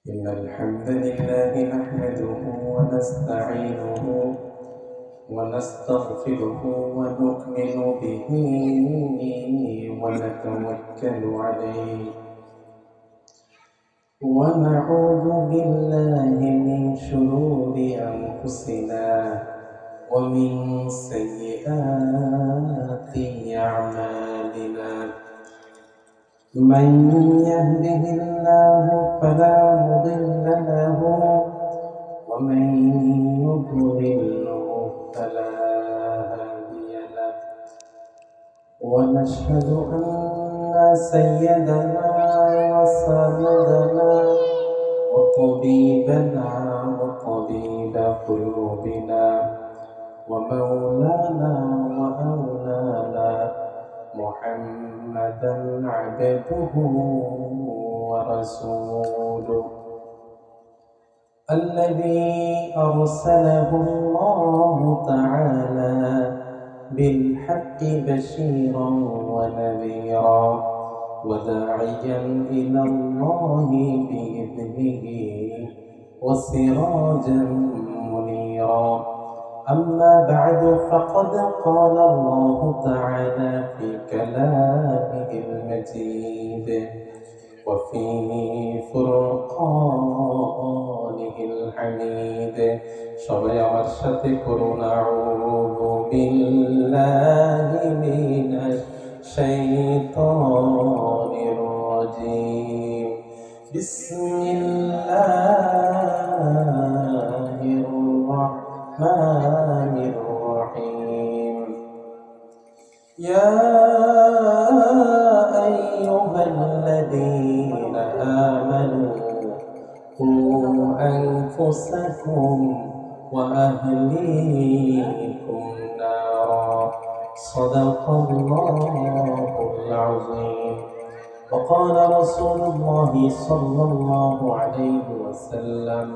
إن الحمد لله نحمده ونستعينه ونستغفره ونؤمن به ونتوكل عليه ونعوذ بالله من شرور أنفسنا ومن سيئات أعمالنا. من يهده الله فلا مضل له ومن يضلله فلا هادي له. ونشهد أن سيدنا وسندنا وطبيبنا وطبيب قلوبنا ومولانا وأولانا محمدا عبده ورسوله الذي أرسله الله تعالى بالحق بشيرا ونذيرا وداعيا إلى الله بإذنه وسراجا منيرا. أما بعد فقد قال الله تعالى في كلامه المجيد وفي فرقانه الحميد সবাই আমার সাথে করুন আউযু বিল্লাহি মিনাশ শাইতানির রাজীম বিসমিল্লাহির রাহমানির রহিম ইয়া আইয়ুহাল্লাযীনা আমানু قوا أنفسكم وأهليكم نارا صدق الله العظيم. وقال رسول الله صلى الله عليه وسلم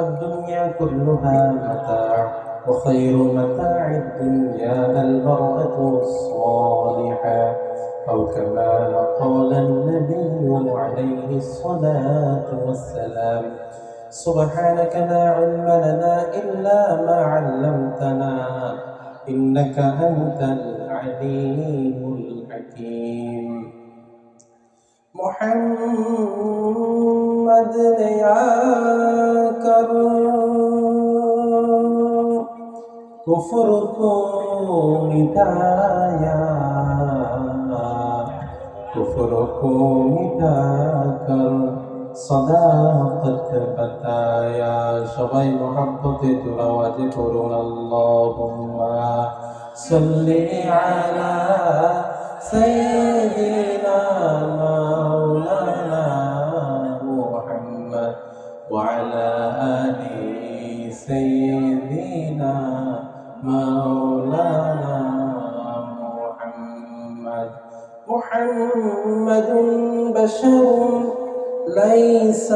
الدنيا كلها متاع وخير متاع الدنيا المرأة الصالحة أو كما قال النبي عليه الصلاة والسلام. سبحانك لا علم لنا إلا ما علمتنا إنك أنت العليم الحكيم. محمد نے آ کر کفر کو مٹایا کفر کو مٹا کر صداقت بتایا. সবাই মহব্বতে জোড়া আওয়াজে করুন আল্লাহুম্মা সাল্লি আলা সাইয়্যিদিনা মাওলানা মুহাম্মদ ওয়া আলা আলি সাইয়্যিদিনা মাওলানা মুহাম্মদ. محمد بشر ليس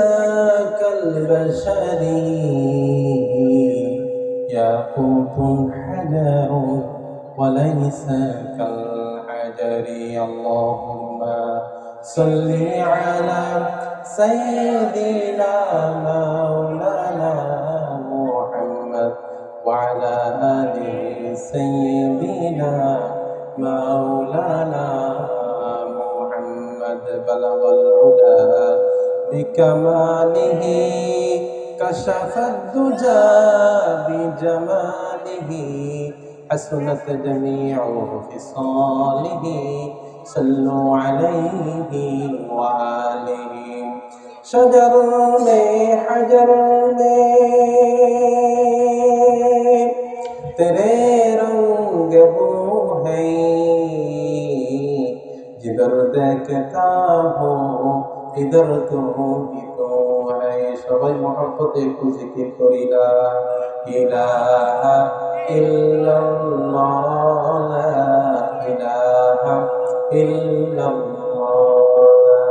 كالبشر ياقوت حجر وليس كالحجر. اللهم صل على سيدنا مولانا محمد وعلى آل سيدنا مولانا محمد. بلغ العلا بكماله كشف الدجى بجماله حسنت جميع خصاله صلوا عليه وآله. شجر में حجر में तेरे रंग वो है जिधर देखता हो इधर तो ही तो है. সবাই মহব্বতে একটু জিকির করি লা ইলাহা ইল্লাল্লাহ লা ইলাহা ইল্লাল্লাহ লা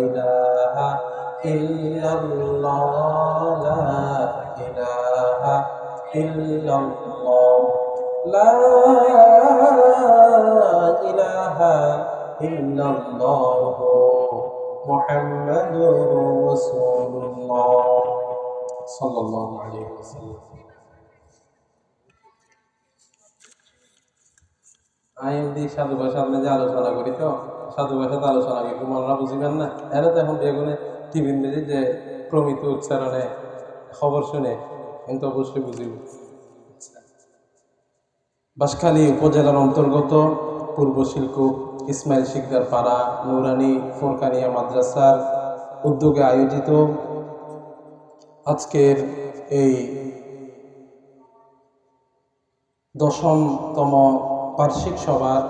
ইলাহা ইল্লাল্লাহ লা ইলাহা ইল্লাল্লাহ লা ইলাহা ইল্লাল্লাহ মুহাম্মাদুর রাসূলুল্লাহ. সাল্লাল্লাহু আলাইহি ওয়াসাল্লাম। আমি এমনি সাধু ভাষা আপনি যে আলোচনা করি তো সাধু ভাষাতে আলোচনা করি তোমরা বুঝিবেন না এরা তো এখন বেগুনে টিভির মেঝে যে প্রমিত উচ্চারণে খবর শুনে কিন্তু অবশ্যই বুঝিব। বাঁশখালী উপজেলার অন্তর্গত পূর্ব শিলকুপ ইসমাইল শিকদার পাড়া নুরানি ফোরকানিয়া মাদ্রাসার উদ্যোগে আয়োজিত আজকের এই 10তম বার্ষিক সভার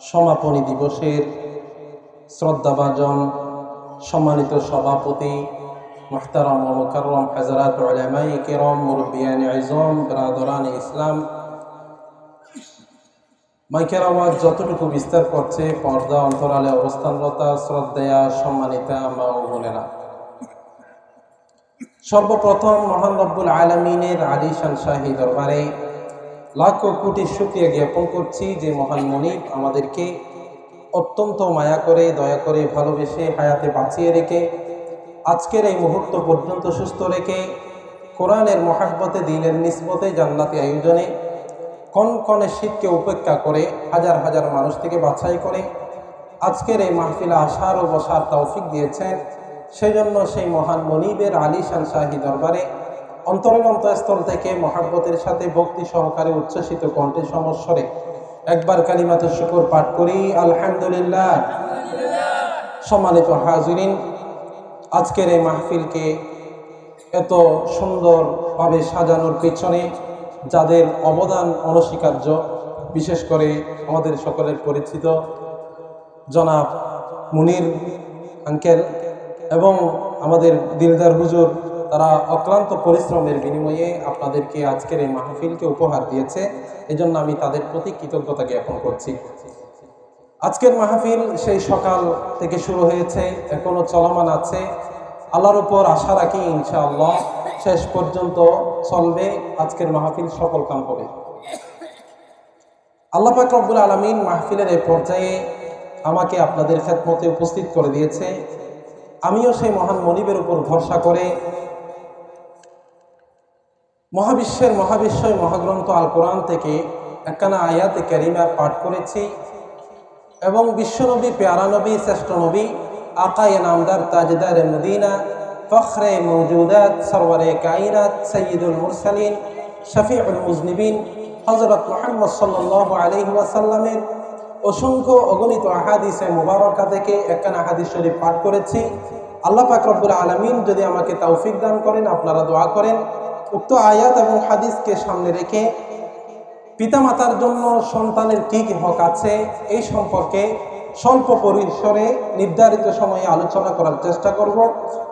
সমাপনী দিবসের শ্রদ্ধাভাজন সম্মানিত সভাপতি মুহতারাম ও মুকাররম হযরত উলামায়ে কিরাম মুরব্বিয়ানে ইজম বিরাদরানে ইসলাম, মাইকের আওয়াজ যতটুকু বিস্তার করছে পর্দা অন্তরালে অবস্থানরতা শ্রদ্ধেয়া সম্মানিতা মা ও বোনেরা, সর্বপ্রথম মহান রব্বুল আলামিনের আলিশান শাহী দরবারে লাখো কোটি শুকরিয়া জ্ঞাপন করছি যে মহান মনিব আমাদেরকে অত্যন্ত মায়া করে দয়া করে ভালোবেসে হায়াতে বাঁচিয়ে রেখে আজকের এই মুহূর্ত পর্যন্ত সুস্থ রেখে কোরআনের মহাব্বতে দিনের নিসবতে জান্নাতি আয়োজনে কনকনে শীতকে উপেক্ষা করে হাজার হাজার মানুষ থেকে বাছাই করে আজকের এই মাহফিলে আসার ও বসার তৌফিক দিয়েছেন। সেজন্য সেই মহান মনিবের আলিশান শাহী দরবারে অন্তরের অন্তঃস্থল থেকে মহাব্বতের সাথে ভক্তি সহকারে উচ্ছ্বসিত কণ্ঠে সমস্বরে একবার কালিমাতে শুকর পাঠ করি আলহামদুলিল্লাহ। সম্মানিত হাজিরিন, আজকের এই মাহফিলকে এত সুন্দরভাবে সাজানোর পেছনে যাদের অবদান অনস্বীকার্য, বিশেষ করে আমাদের সকলের পরিচিত জনাব মুনির আঙ্কেল এবং আমাদের দিলদার হুজুর, তারা অক্লান্ত পরিশ্রমের বিনিময়ে আপনাদেরকে আজকের এই মাহফিলকে উপহার দিয়েছে। এজন্য আমি তাদের প্রতি কৃতজ্ঞতা জ্ঞাপন করছি। আজকের মাহফিল সেই সকাল থেকে শুরু হয়েছে, এখনো চলমান আছে। আল্লাহর উপর আশা রাখি ইনশাআল্লাহ শেষ পর্যন্ত চলবে। আজকের মাহফিল সফল কাম হবে। আল্লাহ পাক রব্বুল আলামিন মাহফিলের এই পর্যায়ে আমাকে আপনাদের খেদমতে উপস্থিত করে দিয়েছে। আমিও সেই মহান মনিবের উপর ভরসা করে মহাবিশ্বের মহাবিশ্বয় মহাগ্রন্থ আল কোরআন থেকে একখানা আয়াতে কারিমা পাঠ করেছি এবং বিশ্বনবী, পেয়ারা নবী, শ্রেষ্ঠ নবী, আকায়ে নামদার, তাজদারে মদিনা, ফখরে মওজুদাত, সরওয়ারে কায়নাত, সাইয়্যিদুল মুরসালিন, শফিউল মুজনিবিন হযরত মুহাম্মদ সাল্লাল্লাহু আলাইহি ওয়াসাল্লামের অসংখ্য অগণিত আহাদিসে মুবারকা থেকে একখানা হাদিস শরীফ পাঠ করেছি। আল্লাহ পাক রব্বুল আলামিন যদি আমাকে তৌফিক দান করেন, আপনারা দোয়া করেন, উক্ত আয়াত এবং হাদিসকে সামনে রেখে পিতামাতার জন্য সন্তানের কি কি হক আছে এই সম্পর্কে স্বল্প পরিসরে নির্ধারিত সময়ে আলোচনা করার চেষ্টা করব।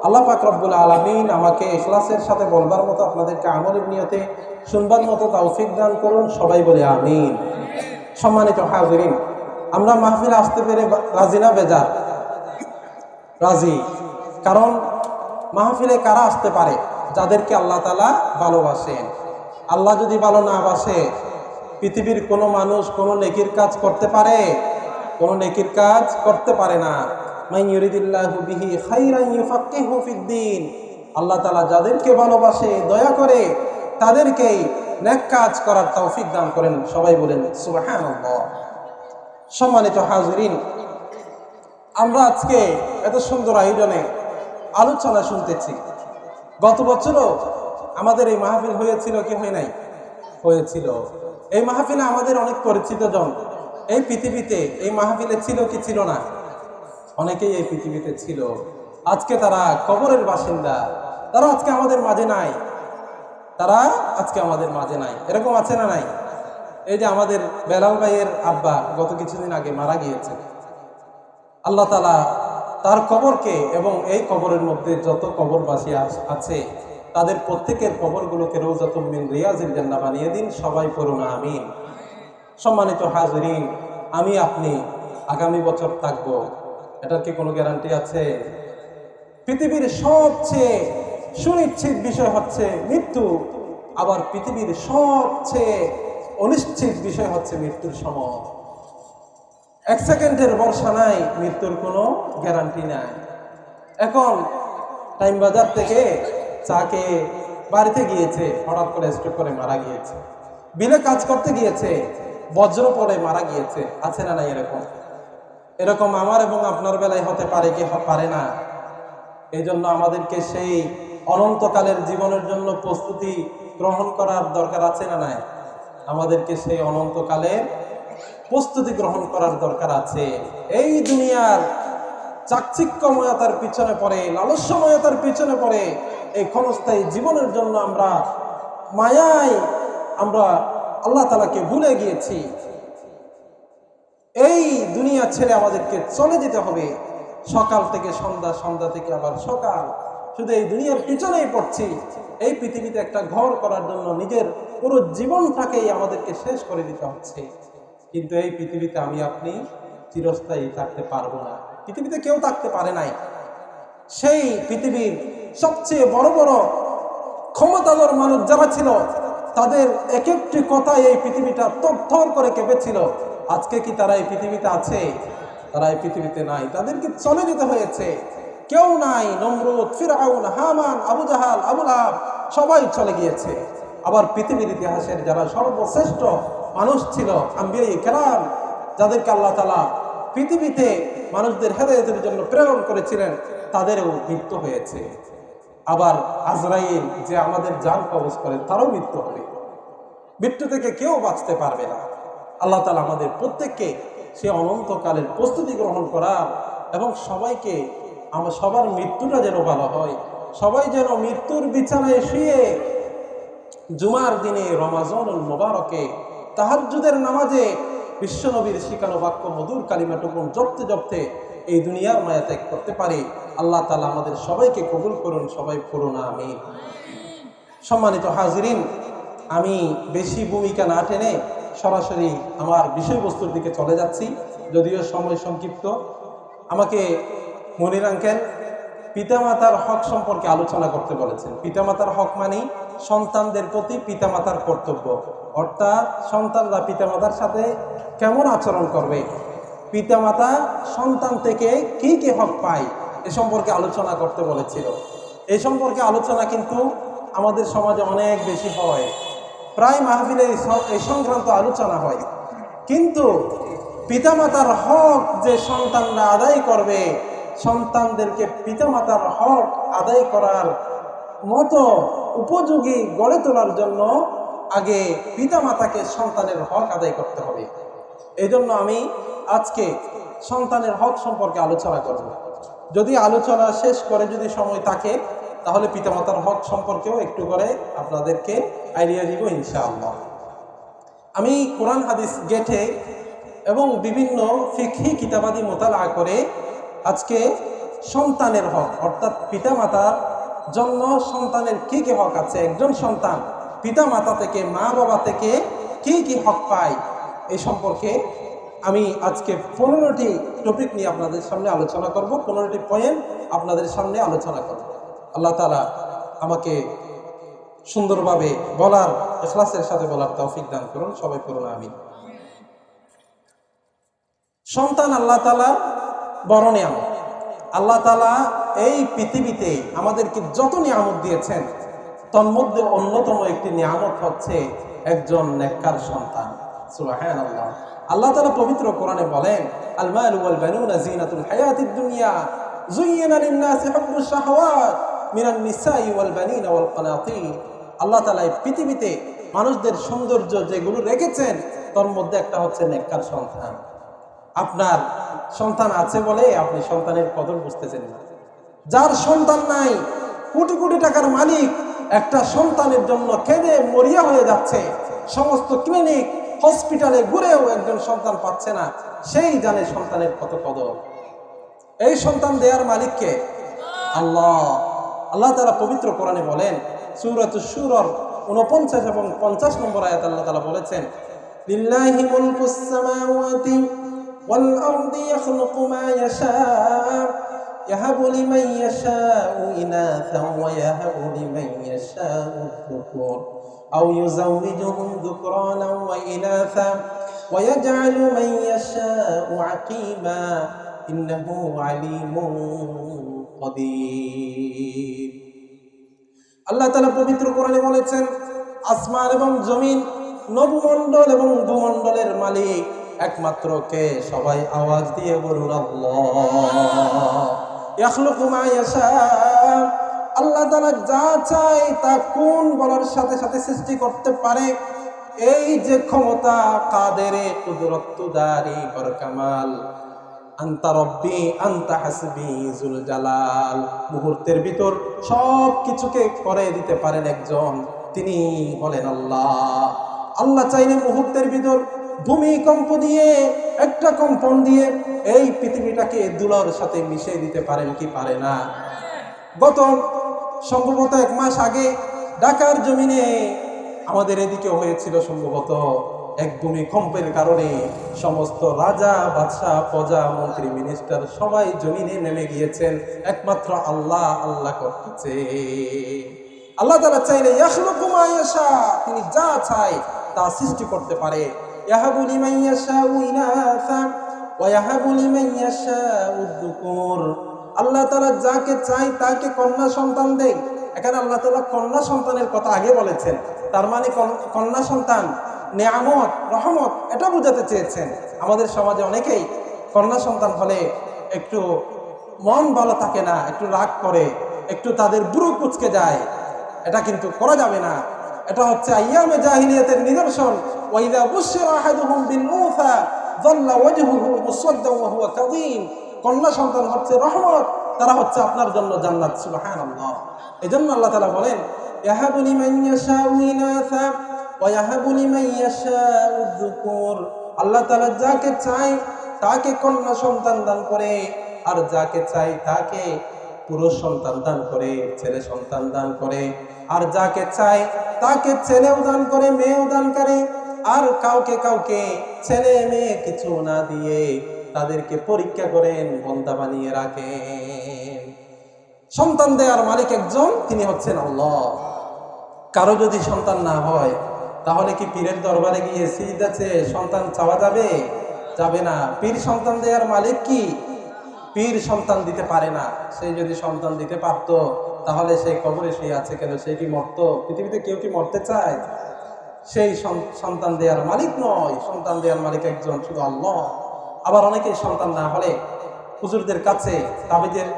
আল্লাহ পাক রব্বুল আলামিন আমাকে ইখলাসের সাথে বলবার মতো, আপনাদেরকে আমলের নিয়তে শুনবার মতো তৌফিক দান করুন। সবাই বলে আমিন। সম্মানিত হাজিরিন, আমরা মাহফিলে আসতে পেরে রাজি না বেজার? রাজি। কারণ মাহফিলে কারা আসতে পারে? যাদেরকে আল্লাহ তাআলা ভালোবাসেন। আল্লাহ যদি ভালো না বাসে পৃথিবীর কোনো মানুষ কোনো নেকির কাজ করতে পারে? কোনো নেকির কাজ করতে পারে না। মান ইউরিদিল্লাহু বিহি খাইরান ইউফাক্কিহু ফিদ্দীন। আল্লাহ তাআলা যাদেরকে ভালোবাসে, দয়া করে, তাদেরকেই নেক কাজ করার তৌফিক দান করেন। সবাই বলেন সুবহানাল্লাহ। সম্মানিত হাজিরিন, আমরা আজকে এত সুন্দর আয়োজনে আলোচনা শুনতেছি। গত বছরও আমাদের এই মাহফিল হয়েছিল কি হয় নাই? হয়েছিল। এই মাহফিলে আমাদের অনেক পরিচিত জন এই পৃথিবীতে এই মাহফিলে ছিল কি ছিল না? অনেকেই এই পৃথিবীতে ছিল। আজকে তারা কবরের বাসিন্দা, তারা আজকে আমাদের মাঝে নাই। তারা আজকে আমাদের মাঝে নাই। এরকম আছে না নাই? এই যে আমাদের বেলাল ভাইয়ের আব্বা গত কিছুদিন আগে মারা গিয়েছে। আল্লাহ তাআলা তার কবরকে এবং এই কবরের মধ্যে যত কবরবাসী আছে তাদের প্রত্যেকের কবরগুলোকে রওজাতুম মিন রিয়াজিল জান্নাহ বানিয়ে দিন। সবাই পড়ুন আমিন। সম্মানিত হাজিরিন, আমি আপনি আগামী বছর থাকবো, এটার কি কোনো গ্যারান্টি আছে? পৃথিবীর সবচেয়ে সুনিশ্চিত বিষয় হচ্ছে মৃত্যু, আবার পৃথিবীর সবচেয়ে অনিশ্চিত বিষয় হচ্ছে মৃত্যুর সময়। এক সেকেন্ডের ভরসা নাই, মৃত্যুর কোনো গ্যারান্টি নাই। এখন টাইম বাজার থেকে চা খেয়ে বাড়িতে গিয়েছে, হঠাৎ করে স্ট্রোক করে মারা গিয়েছে। বিলে কাজ করতে গিয়েছে, বজ্র পড়ে মারা গিয়েছে। আছে না নাই এরকম? এরকম আমার এবং আপনার বেলায় হতে পারে কি পারে না? এই জন্য আমাদেরকে সেই অনন্তকালের জীবনের জন্য প্রস্তুতি গ্রহণ করার দরকার আছে না নাই? আমাদেরকে সেই অনন্তকালের প্রস্তুতি গ্রহণ করার দরকার আছে। এই দুনিয়ার চাকচিক্যময়তার পিছনে পড়ে, লালস্যময়তার পিছনে পড়ে এই ক্ষণস্থায়ী জীবনের জন্য আমরা মায়ায় আমরা আল্লাহ তাআলাকে ভুলে গিয়েছি। এই দুনিয়া ছেড়ে আমাদেরকে চলে যেতে হবে। সকাল থেকে সন্ধ্যা, সন্ধ্যা থেকে আবার সকাল, শুধু এই দুনিয়ার পিছনেই পড়ছি। এই পৃথিবীতে একটা ঘর করার জন্য নিজের পুরো জীবনটাকেই আমাদেরকে শেষ করে দিতে হচ্ছে। কিন্তু এই পৃথিবীতে আমি আপনি চিরস্থায়ী থাকতে পারবো না। পৃথিবীতে কেউ থাকতে পারে নাই। সেই পৃথিবীর সবচেয়ে বড় বড় ক্ষমতাধর মানুষ যারা ছিল, তাদের এক একটি কথায় এই পৃথিবীটা থরথর করে কেঁপেছিল। আজকে কি তারা এই পৃথিবীতে আছে? তারা এই পৃথিবীতে নাই, তাদেরকে চলে যেতে হয়েছে। কেউ নাই। নমরুদ, ফিরআউন, হামান, আবু জাহাল, আবু লাহাব সবাই চলে গিয়েছে। আবার পৃথিবীর ইতিহাসের যারা সর্বশ্রেষ্ঠ মানুষ ছিল, আম্বিয়ায়ে কেরাম, যাদেরকে আল্লাহ তাআলা পৃথিবীতে মানুষদের হেদায়েতের জন্য প্রেরণ করেছিলেন, তাদেরও মৃত্যু হয়েছে। আবার আজরাইল যে আমাদের জান কবজ করে, তারও মৃত্যু হবে। মৃত্যু থেকে কেউ বাঁচতে পারবে না। আল্লাহ তাআলা আমাদের প্রত্যেককে সে অনন্তকালের প্রস্তুতি গ্রহণ করার এবং সবাইকে সবার মৃত্যুটা যেন ভালো হয়, সবাই যেন মৃত্যুর বিছানায় শুয়ে জুমার দিনে রমাজানুল মুবারকে তাহাজ্জুদের নামাজে বিশ্বনবীর শিখানো বাক্য মধুর কালিমাটুকুন জপতে জপতে এই দুনিয়ার মায়া ত্যাগ করতে পারি। আল্লাহ তাআলা আমাদের সবাইকে কবুল করুন, সবাই পড়ুন আমিন। সম্মানিত হাজিরিন, আমি বেশি ভূমিকা না টেনে সরাসরি আমার বিষয়বস্তুর দিকে চলে যাচ্ছি, যদিও সময় সংক্ষিপ্ত। আমাকে মনির আঙ্কেল পিতামাতার হক সম্পর্কে আলোচনা করতে বলেছেন। পিতামাতার হক মানে সন্তানদের প্রতি পিতামাতার কর্তব্য, অর্থাৎ সন্তানরা পিতামাতার সাথে কেমন আচরণ করবে, পিতামাতা সন্তান থেকে কি কি হক পায়, এ সম্পর্কে আলোচনা করতে বলেছিল। এই সম্পর্কে আলোচনা কিন্তু আমাদের সমাজে অনেক বেশি হয়, প্রায় মাহফিলে এই সংক্রান্ত আলোচনা হয়। কিন্তু পিতামাতার হক যে সন্তানরা আদায় করবে, সন্তানদেরকে পিতামাতার হক আদায় করার মতো উপযোগী গড়ে তোলার জন্য আগে পিতামাতাকে সন্তানের হক আদায় করতে হবে। এই জন্য আমি আজকে সন্তানের হক সম্পর্কে আলোচনা করব। যদি আলোচনা শেষ করে যদি সময় থাকে, তাহলে পিতামাতার হক সম্পর্কেও একটু করে আপনাদেরকে আইডিয়া দিব ইনশাআল্লাহ। আমি কোরআন হাদিস গেটে এবং বিভিন্ন ফিকহি কিতাবাদি মোতালা করে আজকে সন্তানের হক, অর্থাৎ পিতামাতার জন্য সন্তানের কি কি হক আছে, একজন সন্তান পিতামাতা থেকে, মা বাবা থেকে কি কি হক পায়, এই সম্পর্কে আমি আজকে 15টি টপিক নিয়ে আপনাদের সামনে আলোচনা করব। 15টি পয়েন্ট আপনাদের সামনে আলোচনা করব। আল্লাহ তাআলা আমাকে সুন্দরভাবে বলার, ইখলাসের সাথে বলার তৌফিক দান করুন, সবাই করুন আমিন। সন্তান আল্লাহ তাআলার বড় নিয়ামত। আল্লাহ তাআলা এই পৃথিবীতে আমাদেরকে যত নিয়ামত দিয়েছেন, তন্মধ্যে অন্যতম একটি নিয়ামত হচ্ছে একজন নেককার সন্তান। সুবহানাল্লাহ। আল্লাহ তাআলা পবিত্র কোরআনে বলেন, আল মালু ওয়াল বানুনা যিনাতুল হায়াতিদ দুনিয়া যুয়্যিনা লিন-নাসি হুব্বুশ শাহাওয়াত মিনান নিসাই ওয়াল বানিনা ওয়াল কানাতির। আল্লাহ তাআলা এই পৃথিবীতে মানুষদের সৌন্দর্য যেগুলো রেখেছেন, তার মধ্যে একটা হচ্ছে নেককার সন্তান। আপনার সন্তান আছে বলে আপনি সন্তানের কদর বুঝতেছেন না। যার সন্তান নাই, কোটি কোটি টাকার মালিক, একটা সন্তানের জন্য কেঁদে মরিয়া হয়ে যাচ্ছে, সমস্ত ক্লিনিক হসপিটালে ঘুরেও একজন সন্তান পাচ্ছে না, সেই জানে সন্তানের কত কদর। এই সন্তান দেয়ার মালিককে আল্লাহ। আল্লাহ তাআলা পবিত্র কোরআনে বলেন, সূরাতুশ শূরার 49 এবং 50 নম্বর আয়াতে আল্লাহ তাআলা বলেছেন, লিল্লাহি মুলকুস সামাওয়াতি ওয়াল আরদি ইয়াখলুকু মা ইয়াশা ইয়াহাবু লিমান ইয়াশাউ ইনাসা ওয়া ইয়াহাবু লিমান ইয়াশাউ যুকুর আও ইউযাওwijuhum যুকরানা ওয়া ইনাসা ওয়া ইয়াজআলু মান ইয়াশাউ আকীমা ইন্নাহু আলীমুন কাদির। আল্লাহ তাআলা পবিত্র কোরআনে বলেছেন, আসমান এবং জমিন, নবমণ্ডল এবং ভূমণ্ডলের মালিক একমাত্র কে? সবাই আওয়াজ দিয়ে বলুন আল্লাহ। ইয়াখলুকু মা ইয়াশা। আল্লাহ তাআলা যা চায় তা কোন বলার সাথে সাথে সৃষ্টি করতে পারে। এই যে ক্ষমতা, কাদেরে কুদরতুদারি বরকামাল, আন্তা রব্বি আন্তা হাসবি জুল জালাল, মুহূর্তের ভিতর সব কিছুকে করে দিতে পারেন একজন, তিনি বলেন আল্লাহ। আল্লাহ চাইলে মুহূর্তের ভিতর ভূমিকম্প দিয়ে, একটা কম্পন দিয়ে এই পৃথিবীটাকে দুলার সাথে মিশিয়ে দিতে পারেন কি পারে না? গত সম্ভবত 1 মাস আগে ঢাকার জমিনে আমাদের এদিকে হয়েছিল সম্ভবত এক ভূমিকম্পের কারণে সমস্ত রাজা, বাদশাহ, প্রজা, মন্ত্রী, মিনিস্টার সবাই জমিনে নেমে গিয়েছেন। একমাত্র আল্লাহ আল্লাহ করতেছে। আল্লাহ তাআলা চাইলে ইয়াখলুকু মা ইয়াশা, তিনি যা চায় তা সৃষ্টি করতে পারে। ইয়াহাবু লিমান ইয়াশাউ ইনাসা ওয়া ইয়াহাবু লিমান ইয়াশাউ যুকুর। আল্লাহ তাআলা যাকে চায় তাকে কন্যা সন্তান দেয়। এখানে আল্লাহ তাআলা কন্যা সন্তানের কথা আগে বলেছেন, তার মানে কন্যা সন্তান নেয়ামত, রহমত, এটা বোঝাতে চেয়েছেন। আমাদের সমাজে অনেকেই কন্যা সন্তান হলে একটু মন ভালো থাকে না, একটু রাগ করে, একটু তাদের বুড়ো কুচকে যায়। এটা কিন্তু করা যাবে না। এটা হচ্ছে আইয়ামে জাহিলিয়াতের নিদর্শন। ওয়াইদা বুশিরা আহাদুহুম বিল উনসা যাল্লা ওয়াজহুহু মুসওয়াদ্দান ওয়া হুয়া কাযীম। কন্যা সন্তান হচ্ছে রহমত, তারা হচ্ছে আপনার জন্য জান্নাত। সুবহানাল্লাহ। এজন্য আল্লাহ তাআলা বলেন, ইয়াহাবু লিমান ইয়াশাউ ইনাসা ওয়া ইয়াহাবু লিমান ইয়াশাউ যুকুর। আল্লাহ তাআলা যাকে চায় তাকে কন্যা সন্তান দান করে, আর যাকে চায় তাকে পুরুষ সন্তান দান করে, ছেলে সন্তান দান করে। আর যাকে চায় তাকে ছেলেও দান করে, মেয়েও দান করে। আর কাউকে কাউকে ছেলে মেয়ে কিছু না দিয়ে তাদেরকে পরীক্ষা করেন, বন্দা বানিয়ে রাখেন। সন্তান দেওয়ার মালিক একজন, তিনি হচ্ছেন আল্লাহ। কারো যদি সন্তান না হয় তাহলে কি পীরের দরবারে গিয়ে সিজদা চেয়ে সন্তান চাওয়া যাবে? যাবে না। পীর সন্তান দেওয়ার মালিক কি? পীর সন্তান দিতে পারে না। সে যদি সন্তান দিতে পারতো তাহলে সেই কবরে সে আছে কেন? সে কি মরতো? পৃথিবীতে কেউ কি মরতে চায়? সেই সন্তান দেওয়ার মালিক নয়, সন্তান দেওয়ার মালিক একজন, শুধু আল্লাহ। আবার অনেকেই সন্তান না হলে হুজুরদের কাছে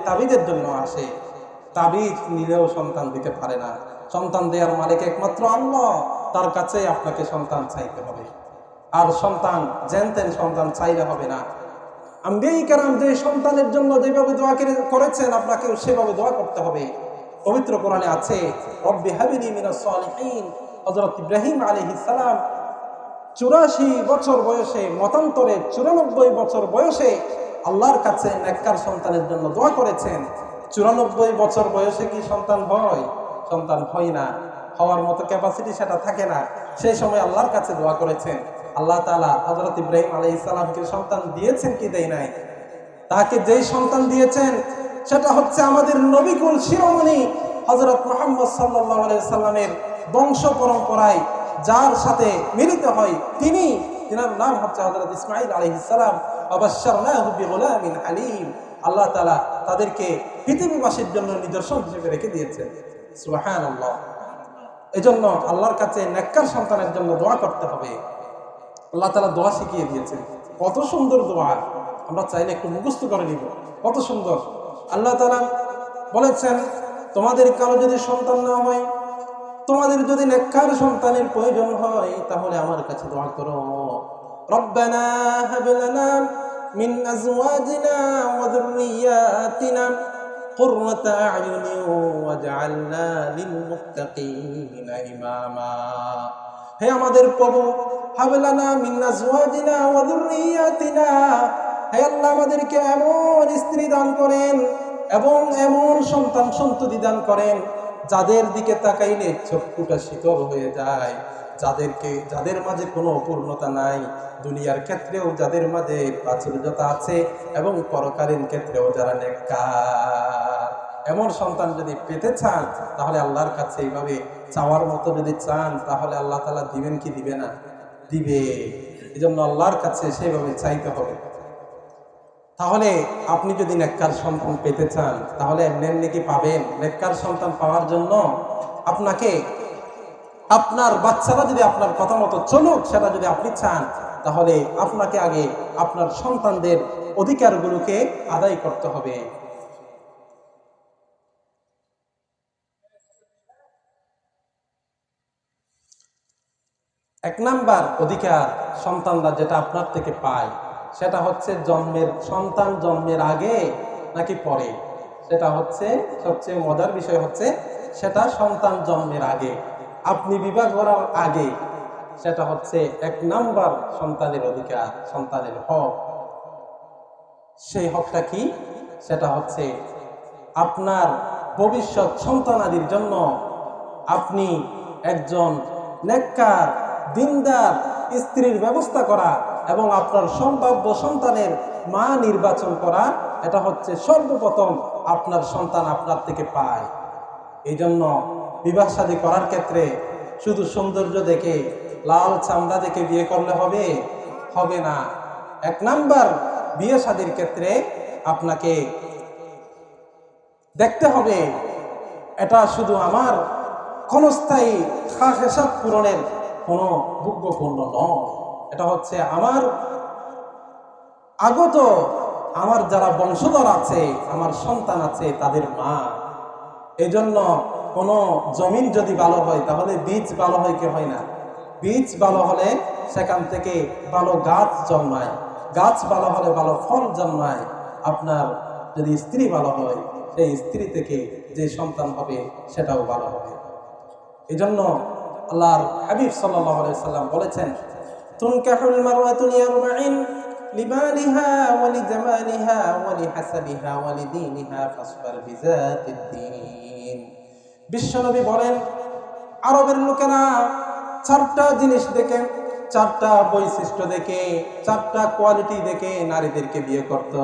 তাবিদের জন্য আসে, তাবিজ নিলেও সন্তান দিতে পারে না। সন্তান দেওয়ার মালিক একমাত্র আল্লাহ, তার কাছে আপনাকে সন্তান চাইতে হবে। আর সন্তান যেনতেন সন্তান চাইলে হবে না। আম্বিয়া কেরাম যে সন্তানের জন্য যেভাবে দোয়া করেছেন, আপনাকেও সেভাবে দোয়া করতে হবে। পবিত্র কোরআনে আছে, রব্বি হাবিলি মিনাস সালিহিন। হযরত ইব্রাহিম আলাইহিস সালাম 84 বছর বয়সে, মতান্তরে 94 বছর বয়সে আল্লাহর কাছে নেককার সন্তানের জন্য দোয়া করেছেন। 94 বছর বয়সে কি সন্তান হয়? সন্তান হয় না। হওয়ার মতো ক্যাপাসিটি সেটা থাকে না। সেই সময় আল্লাহর কাছে দোয়া করেছেন। আল্লাহ তাআলা হযরত ইব্রাহিম আলাইহিস সালামকে সন্তান দিয়েছেন কি দেয় নাই? তাকে যেই সন্তান দিয়েছেন সেটা হচ্ছে আমাদের নবিকুল শিরোমণি হযরত মুহাম্মদ সাল্লাল্লাহু আলাইহি সাল্লামের বংশ পরম্পরায় যার সাথে মিলিত হয় তিনি, তিনার নাম হচ্ছে হযরত ইসমাঈল আলাইহিস সালাম। ওয়াবাশশারনাহু বিগুলামিন আলীম। আল্লাহ তাআলা তাদেরকে পৃথিবীবাসীর জন্য নিদর্শন হিসেবে রেখে দিয়েছেন। সুবহানাল্লাহ। এজন্য আল্লাহর কাছে নেককার সন্তানের জন্য দোয়া করতে হবে। আল্লাহ তাআলা দোয়া শিখিয়ে দিয়েছেন, কত সুন্দর দোয়া। আমরা চাইলে একটু মুখস্থ করে নিব, কত সুন্দর। আল্লাহ তাআলা বলেছেন, তোমাদের কারো যদি সন্তান না হয়, তোমাদের যদি নেককার সন্তানের প্রয়োজন হয়, তাহলে আমার কাছে দোয়া করো। রব্বানা হাব লানা মিন আজওয়াজিনা ওয়া যুররিয়াতিনা কুররাতা আয়ুনিন ওয়াজআলনা লিল মুত্তাকিনা ইমামা। হে আমাদের প্রভু, হাব লানা মিন আজওয়াজিনা ওয়া যুররিয়াতিনা, হে আল্লাহ আমাদেরকে এমন স্ত্রী দান করেন এবং এমন সন্তান সন্ততি দান করেন যাদের দিকে তাকাইলে চক্ষুটা শীতল হয়ে যায়, যাদের মাঝে কোনো অপূর্ণতা নাই, দুনিয়ার ক্ষেত্রেও যাদের মাঝে প্রাচুর্যতা আছে এবং পরকালীন ক্ষেত্রেও যারা নেককার। এমন সন্তান যদি পেতে চান তাহলে আল্লাহর কাছে এইভাবে চাওয়ার মতো যদি চান, তাহলে আল্লাহ তাআলা দিবেন কি দিবে না? দিবে। এজন্য আল্লাহর কাছে সেইভাবে চাইতে হবে। তাহলে আপনি যদি নেককার সন্তান পেতে চান তাহলে এমনি কি পাবেন? নেককার সন্তান পাওয়ার জন্য আপনাকে আপনার বাচ্চারা যদি আপনার কথা মতো চলুক, সেটা যদি আপনি চান, তাহলে আপনাকে আগে আপনার সন্তানদের অধিকারগুলোকে আদায় করতে হবে। এক নাম্বার অধিকার সন্তানরা যেটা আপনার থেকে পায়, সেটা হচ্ছে সন্তান জন্মের আগে নাকি পরে। সেটা হচ্ছে সবচেয়ে মজার বিষয় হচ্ছে সেটা সন্তান জন্মের আগে, আপনি বিবাহ করার আগে। সেটা হচ্ছে এক নাম্বার সন্তানের অধিকার, সন্তানের হক। সেই হকটা কি? সেটা হচ্ছে আপনার ভবিষ্যৎ সন্তানাদির জন্য আপনি একজন নেককার দিনদার স্ত্রীর ব্যবস্থা করা এবং আপনার সম্ভাব্য সন্তানের মা নির্বাচন করা। এটা হচ্ছে সর্বপ্রথম আপনার সন্তান আপনার থেকে পায়। এই জন্য বিবাহ শাদী করার ক্ষেত্রে শুধু সৌন্দর্য দেখে, লাল চামড়া দেখে বিয়ে করলে হবে না। এক নাম্বার বিয়ে শাদীর ক্ষেত্রে আপনাকে দেখতে হবে এটা শুধু আমার ক্ষণস্থায়ী খাহেসাত পূরণের কোনো যোগ্যপূর্ণ নয়, এটা হচ্ছে আমার আগত, আমার যারা বংশধর আছে, আমার সন্তান আছে, তাদের মা। এই জন্য কোনো জমিন যদি ভালো হয় তাহলে বীজ ভালো হয় কি হয় না? বীজ ভালো হলে সেখান থেকে ভালো গাছ জন্মায়, গাছ ভালো হলে ভালো ফল জন্মায়। আপনার যদি স্ত্রী ভালো হয়, সেই স্ত্রী থেকে যে সন্তান হবে সেটাও ভালো হবে। এই জন্য আল্লাহর হাবিব সাল্লাল্লাহু আলাইহি সাল্লাম বলেছেন, তুনকাহুল মারওয়াতু লিআরবাইন লিমালিহা ওয়া লিজামালিহা ওয়া লিহাসাবিহা ওয়া লিদীনিহা ফাসবার বিযাতিদ্দীন। বিশ্বনবী বলেন, আরবের লোকেরা চারটা জিনিস দেখে, চারটা বৈশিষ্ট্য দেখে, চারটা কোয়ালিটি দেখে নারীদেরকে বিয়ে করত।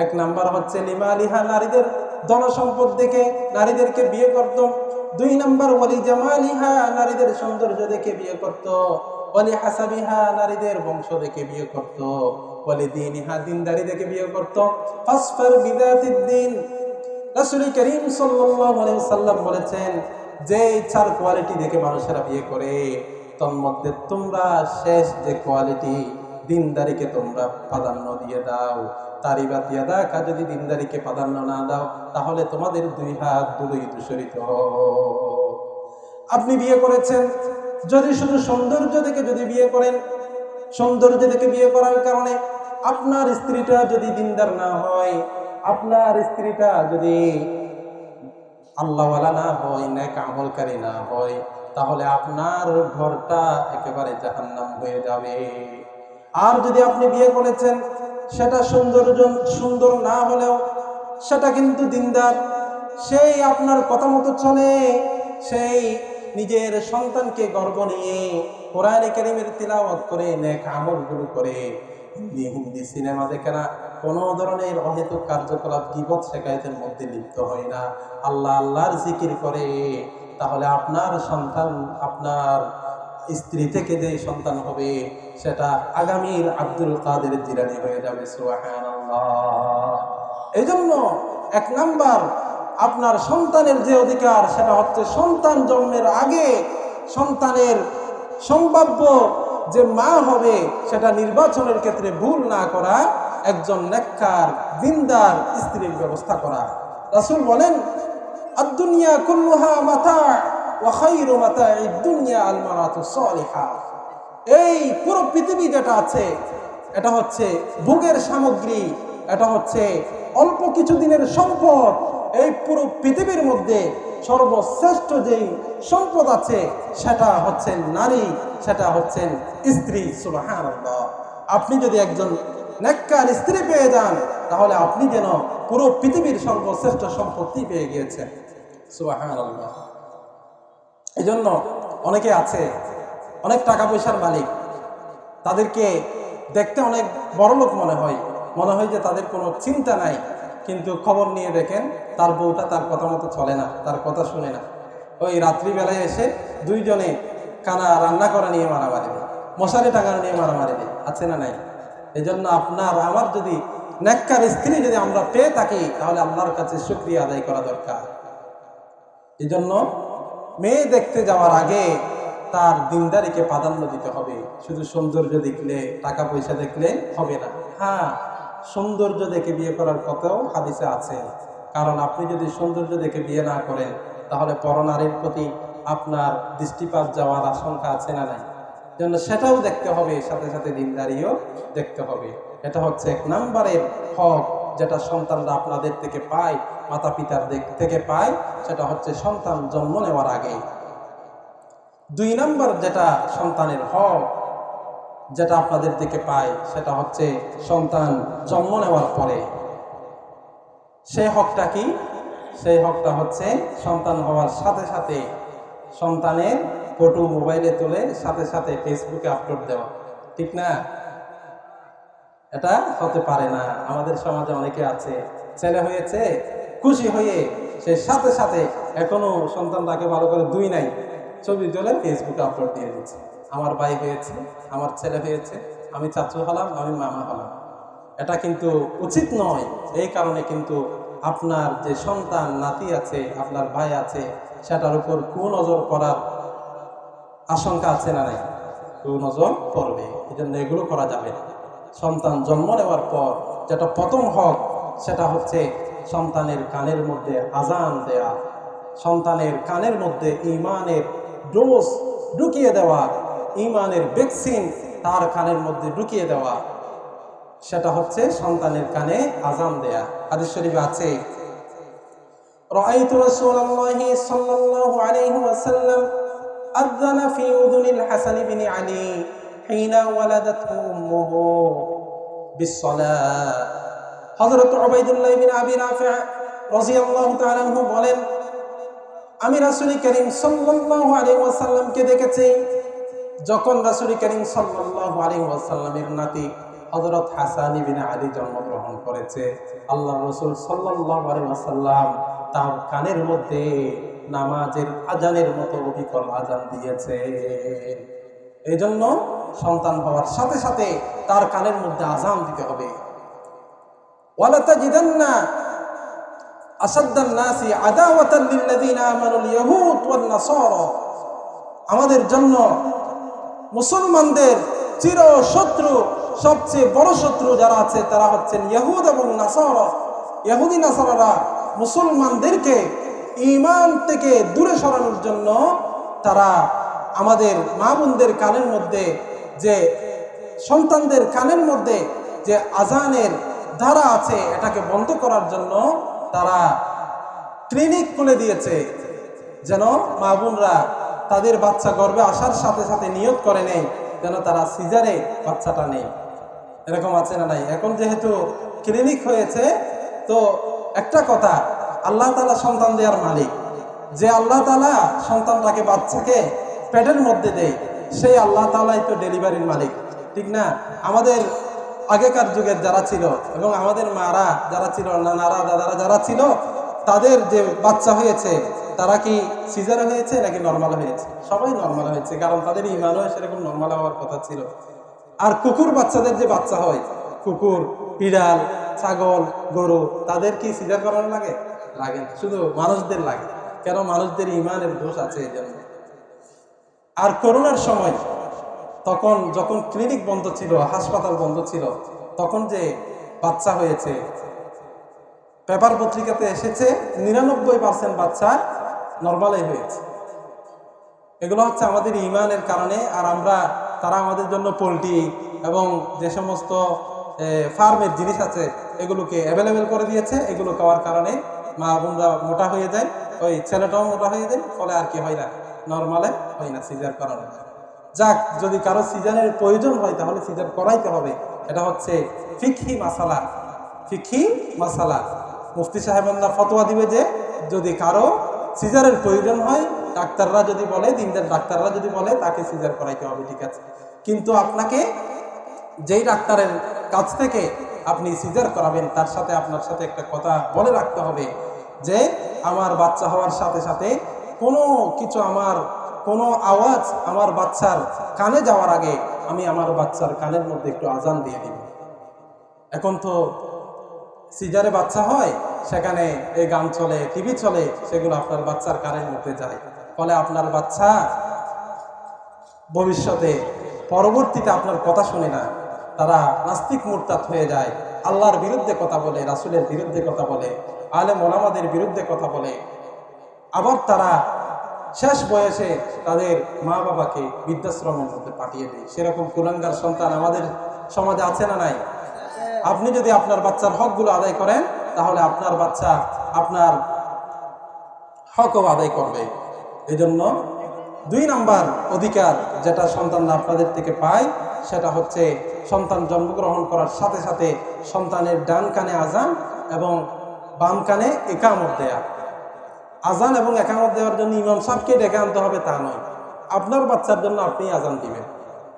এক নাম্বার হচ্ছে লিমালিহা, নারীদের ধনসম্পদ দেখে নারীদেরকে বিয়ে করত। দুই নাম্বার ওয়ালি জামালিহা, নারীদের সৌন্দর্য দেখে বিয়ে করত। ওয়ালি হাসাবিহা, নারীদের বংশ দেখে বিয়ে করত। ওয়ালি দীনিহা, দিনদারি দেখে বিয়ে করত। ফাসফার বিযাতিদ্দীন। রাসূল করিম সাল্লাল্লাহু আলাইহি ওয়াসাল্লাম বলেছেন, যে চার কোয়ালিটি দেখে মানুষেরা বিয়ে করে, তন্মধ্যে তোমরা শেষ যে কোয়ালিটি দিনদারিকে তোমরা প্রাধান্য দিয়ে দাও, তারিবাত ইয়াদাকা, যদি দিনদারিকে প্রাধান্য না দাও তাহলে তোমাদের দুই হাত দুই দূষিত। আপনি বিয়ে করেছেন, যদি শুধু সৌন্দর্য দেখে যদি বিয়ে করেন, সৌন্দর্য দেখে বিয়ে করার কারণে আপনার স্ত্রীটা যদি দিনদার না হয়, আপনার স্ত্রীটা যদি আল্লাহওয়ালা না হয়, নেক আমলকারী না হয়, তাহলে আপনার ঘরটা একেবারে জাহান্নাম হয়ে যাবে। আর যদি আপনি বিয়ে করেছেন, সেটা সুন্দর না হলেও সেটা কিন্তু দিনদার, সেই আপনার কথা মতো চলে, সেই নিজের সন্তানকে গর্ব নিয়ে কোরআনে কারীমের তিলাওয়াত করে নেক আমলগুলো করে, হিন্দি সিনেমা দেখে না, কোনো ধরনের অহেতুক কার্যকলাপ গীবত শিকায়েতের মধ্যে লিপ্ত হয় না, আল্লাহর জিকির করে, তাহলে আপনার সন্তান, আপনার স্ত্রী থেকে যে সন্তান হবে সেটা আগামীর আব্দুল কাদের জিলানী হয়ে যাবে। সুবহানাল্লাহ। এই জন্য এক নাম্বার আপনার সন্তানের যে অধিকার, সেটা হচ্ছে সন্তান জন্মের আগে সন্তানের সম্ভাব্য যে মা হবে সেটা নির্বাচনের ক্ষেত্রে ভুল না করা, একজন নেককার দিনদার স্ত্রীর ব্যবস্থা করা। রাসূল বলেন, আদ-দুনিয়া কুল্লুহা মাতা' ওয়া খায়রু মাতা'id দুনিয়া আল মারাতুস সালিহা। এই পুরো পৃথিবী যেটা আছে এটা হচ্ছে ভোগের সামগ্রী, এটা হচ্ছে অল্প কিছুদিনের সম্পদ। এই পুরো পৃথিবীর মধ্যে সর্বশ্রেষ্ঠ যেই সম্পদ আছে সেটা হচ্ছে নারী, সেটা হচ্ছেন স্ত্রী। সুবহানাল্লাহ। আপনি যদি একজন নেককার স্ত্রী পেয়ে যান তাহলে আপনি যেন পুরো পৃথিবীর সর্বশ্রেষ্ঠ সম্পত্তি পেয়ে গিয়েছেন। সুবহানাল্লাহ। এই জন্য অনেকে আছে অনেক টাকা পয়সার মালিক, তাদেরকে দেখতে অনেক বড় লোক মনে হয় যে তাদের কোনো চিন্তা নাই, কিন্তু খবর নিয়ে দেখেন তার বউটা তার কথা মতো চলে না, তার কথা শুনে না। ওই রাত্রিবেলায় এসে দুইজনে কানা রান্না করা নিয়ে মারামারি দেয়, মশারি টাঙানো নিয়ে মারামারি দেয়, আছে না নাই? এই জন্য আপনার আমার যদি নেককার স্ত্রী যদি আমরা পেয়ে থাকি তাহলে আল্লাহর কাছে শুকরিয়া আদায় করা দরকার। এই জন্য মেয়ে দেখতে যাওয়ার আগে তার দিনদারিকে প্রাধান্য দিতে হবে। শুধু সৌন্দর্য দেখলে, টাকা পয়সা দেখলে হবে না। হ্যাঁ, সৌন্দর্য দেখে বিয়ে করার কথাও হাদিসে আছে। কারণ আপনি যদি সৌন্দর্য দেখে বিয়ে না করেন, তাহলে পরনারীর প্রতি আপনার দৃষ্টিপাত যাওয়ার আশঙ্কা আছে না নাই? জন্য সেটাও দেখতে হবে, সাথে সাথে দিনদারিও দেখতে হবে। এটা হচ্ছে 1 নম্বরের হক, যেটা সন্তানরা আপনাদের থেকে পায়, মাতা পিতার থেকে পায়, সেটা হচ্ছে সন্তান জন্ম নেওয়ার আগে। 2 নম্বর যেটা সন্তানের হক, যেটা আপনাদের থেকে পায়, সেটা হচ্ছে সন্তান জন্ম নেওয়ার পরে। সেই হকটা কি? সেই হকটা হচ্ছে সন্তান হওয়ার সাথে সাথে সন্তানের ফটো মোবাইলে তুলে সাথে সাথে ফেসবুকে আপলোড দেওয়া, ঠিক না? এটা হতে পারে না। আমাদের সমাজে অনেকে আছে, ছেলে হয়েছে, খুশি হয়ে সে সাথে সাথে, এখনো সন্তানটাকে ভালো করে দুই নাই, ছবি তুলে ফেসবুকে আপলোড দিয়ে দিচ্ছে। আমার ভাই হয়েছে, আমার ছেলে হয়েছে, আমি চাচু হলাম, আমি মামা হলাম। এটা কিন্তু উচিত নয়। এই কারণে কিন্তু আপনার যে সন্তান নাতি আছে, আপনার ভাই আছে, সেটার উপর কুনজর করার আশঙ্কা আছে না নাই? কুনজর পড়বে। এই জন্য এগুলো করা যাবে না। সন্তান জন্ম নেওয়ার পর যেটা প্রথম হক, সেটা হচ্ছে সন্তানের কানের মধ্যে আজান দেয়া, সন্তানের কানের মধ্যে ইমানের ডোজ ঢুকিয়ে দেওয়া, ইমানের ভ্যাকসিন তার কানের মধ্যে ঢুকিয়ে দেওয়া, সেটা হচ্ছে সন্তানের কানে আজান দেয়া। হাদিস শরীফে আছে, রাআইতু রাসূলুল্লাহি সাল্লাল্লাহু আলাইহি ওয়াসাল্লাম আযানা ফি উযুনিল হাসান ইবনে আলী হিনা ওয়ালাদাতহু উম্মুহু বিসসালাহ। হযরত উবাইদুল্লাহ ইবনে আবি রাফি' রাদিয়াল্লাহু তাআলা আনহু বলেন, আমি রাসূল করিম সাল্লাল্লাহু আলাইহি ওয়াসাল্লামকে দেখেছি যখন রাসূল করিম সাল্লাল্লাহু আলাইহি ওয়াসাল্লামের নাতি হযরত হাসান ইবনে আলী জন্মগ্রহণ করেছে। আল্লাহর রাসূল সাল্লাল্লাহু আলাইহি ওয়াসাল্লাম তার কানের মধ্যে নামাজের আজানের মতো অবিকল আজান দিয়েছে। এই জন্য সন্তান হওয়ার সাথে সাথে তার কানের মধ্যে আজান দিতে হবে। ওয়ালা তাজিদান্না আসাদ্দান নাসি আদাওয়াতান লিল্লাযিনা আমানুল ইয়াহুদ ওয়ান নাসারা। আমাদের জন্য মুসলমানদের চির শত্রু, সবচেয়ে বড় শত্রু যারা আছে তারা হচ্ছেন ইহুদ এবং নাসারা। ইহুদি নাসারারা মুসলমানদেরকে ঈমান থেকে দূরে সরানোর জন্য তারা আমাদের মা বোনদের কানের মধ্যে, যে সন্তানদের কানের মধ্যে যে আজানের ধারা আছে, এটাকে বন্ধ করার জন্য তারা ক্লিনিক খুলে দিয়েছে, যেন মা বোনরা তাদের বাচ্চা গর্ভে আসার সাথে সাথে নিয়ত করে নেই যেন তারা সিজারে বাচ্চাটা নেই। এরকম আছে না নাই? এখন যেহেতু ক্লিনিক হয়েছে, তো একটা কথা, আল্লাহ তাআলা সন্তান দেওয়ার মালিক। যে আল্লাহ তাআলা সন্তানটাকে, বাচ্চাকে পেটের মধ্যে দেয়, সেই আল্লাহ তাআলাই তো ডেলিভারির মালিক, ঠিক না? আমাদের আগেকার যুগের যারা ছিল এবং আমাদের মারা যারা ছিল, নানারা দাদারা যারা ছিল, তাদের যে বাচ্চা হয়েছে তারা কি সিজারে হয়েছে নাকি নর্মাল হয়েছে? সবাই নর্মাল হয়েছে, কারণ তাদের ইমানও সেরকম নর্মাল হওয়ার কথা ছিল। আর কুকুর বাচ্চাদের যে বাচ্চা হয়, কুকুর, বিড়াল, ছাগল, গরু, তাদের কি সিজার করানো লাগে? লাগে না, শুধু মানুষদের লাগে। কেন? মানুষদের ইমানের দোষ আছে এই জন্য। আর করোনার সময়, তখন যখন ক্লিনিক বন্ধ ছিল, হাসপাতাল বন্ধ ছিল, তখন যে বাচ্চা হয়েছে, পেপার পত্রিকাতে এসেছে 99% বাচ্চা নর্মালই হয়েছে। এগুলো হচ্ছে আমাদের ইমানের কারণে। আর তারা আমাদের জন্য পোলট্রি এবং যে সমস্ত ফার্মের জিনিস আছে এগুলোকে অ্যাভেলেবেল করে দিয়েছে। এগুলো খাওয়ার কারণে মা বোনরা মোটা হয়ে যায়, ওই ছেলেটাও মোটা হয়ে যায়, ফলে আর কি হয় না, নর্মালে হয় না, সিজার করানো। যাক, যদি কারো সিজারের প্রয়োজন হয় তাহলে সিজার করাইতে হবে। এটা হচ্ছে ফিকহি মাসালা। ফিকহি মাসালা, মুফতি সাহেবানরা ফতোয়া দিবে যে যদি কারো সিজারের প্রয়োজন হয়, ডাক্তাররা যদি বলে, দিনদার ডাক্তাররা যদি বলে, তাকে সিজার করাইতে হবে, ঠিক আছে। কিন্তু আপনাকে যেই ডাক্তারের কাছ থেকে আপনি সিজার করাবেন, তার সাথে আপনার সাথে একটা কথা বলে রাখতে হবে যে আমার বাচ্চা হওয়ার সাথে সাথে কোনো কিছু, কোনো আওয়াজ আমার বাচ্চার কানে যাওয়ার আগে আমি আমার বাচ্চার কানের মধ্যে একটু আজান দিয়ে দিব। এখন তো সিজারে বাচ্চা হয়, সেখানে এই গান চলে, টিভি চলে, সেগুলো আপনার বাচ্চার কানের মধ্যে যায়। ফলে আপনার বাচ্চা ভবিষ্যতে পরবর্তীতে আপনার কথা শুনে না, তারা নাস্তিক মুরতাদ হয়ে যায়, আল্লাহর বিরুদ্ধে কথা বলে, রাসূলের বিরুদ্ধে কথা বলে, আলেম ওলামাদের বিরুদ্ধে কথা বলে। আবার তারা শেষ বয়সে তাদের মা বাবাকে বৃদ্ধাশ্রমের মধ্যে পাঠিয়ে দেয়। সেরকম কুলাঙ্গার সন্তান আমাদের সমাজে আছে না নাই? আপনি যদি আপনার বাচ্চার হকগুলো আদায় করেন, তাহলে আপনার বাচ্চা আপনার হকও আদায় করবে। এই জন্য 2 নাম্বার অধিকার যেটা সন্তানরা আপনাদের থেকে পায়, সেটা হচ্ছে সন্তান জন্মগ্রহণ করার সাথে সাথে সন্তানের ডান কানে আজান এবং বাম কানে একামত দেয়া। আজান এবং একামত দেওয়ার জন্য ইমাম সাহেবকে ডেকে আনতে হবে তা নয়, আপনার বাচ্চার জন্য আপনি আজান দিবেন।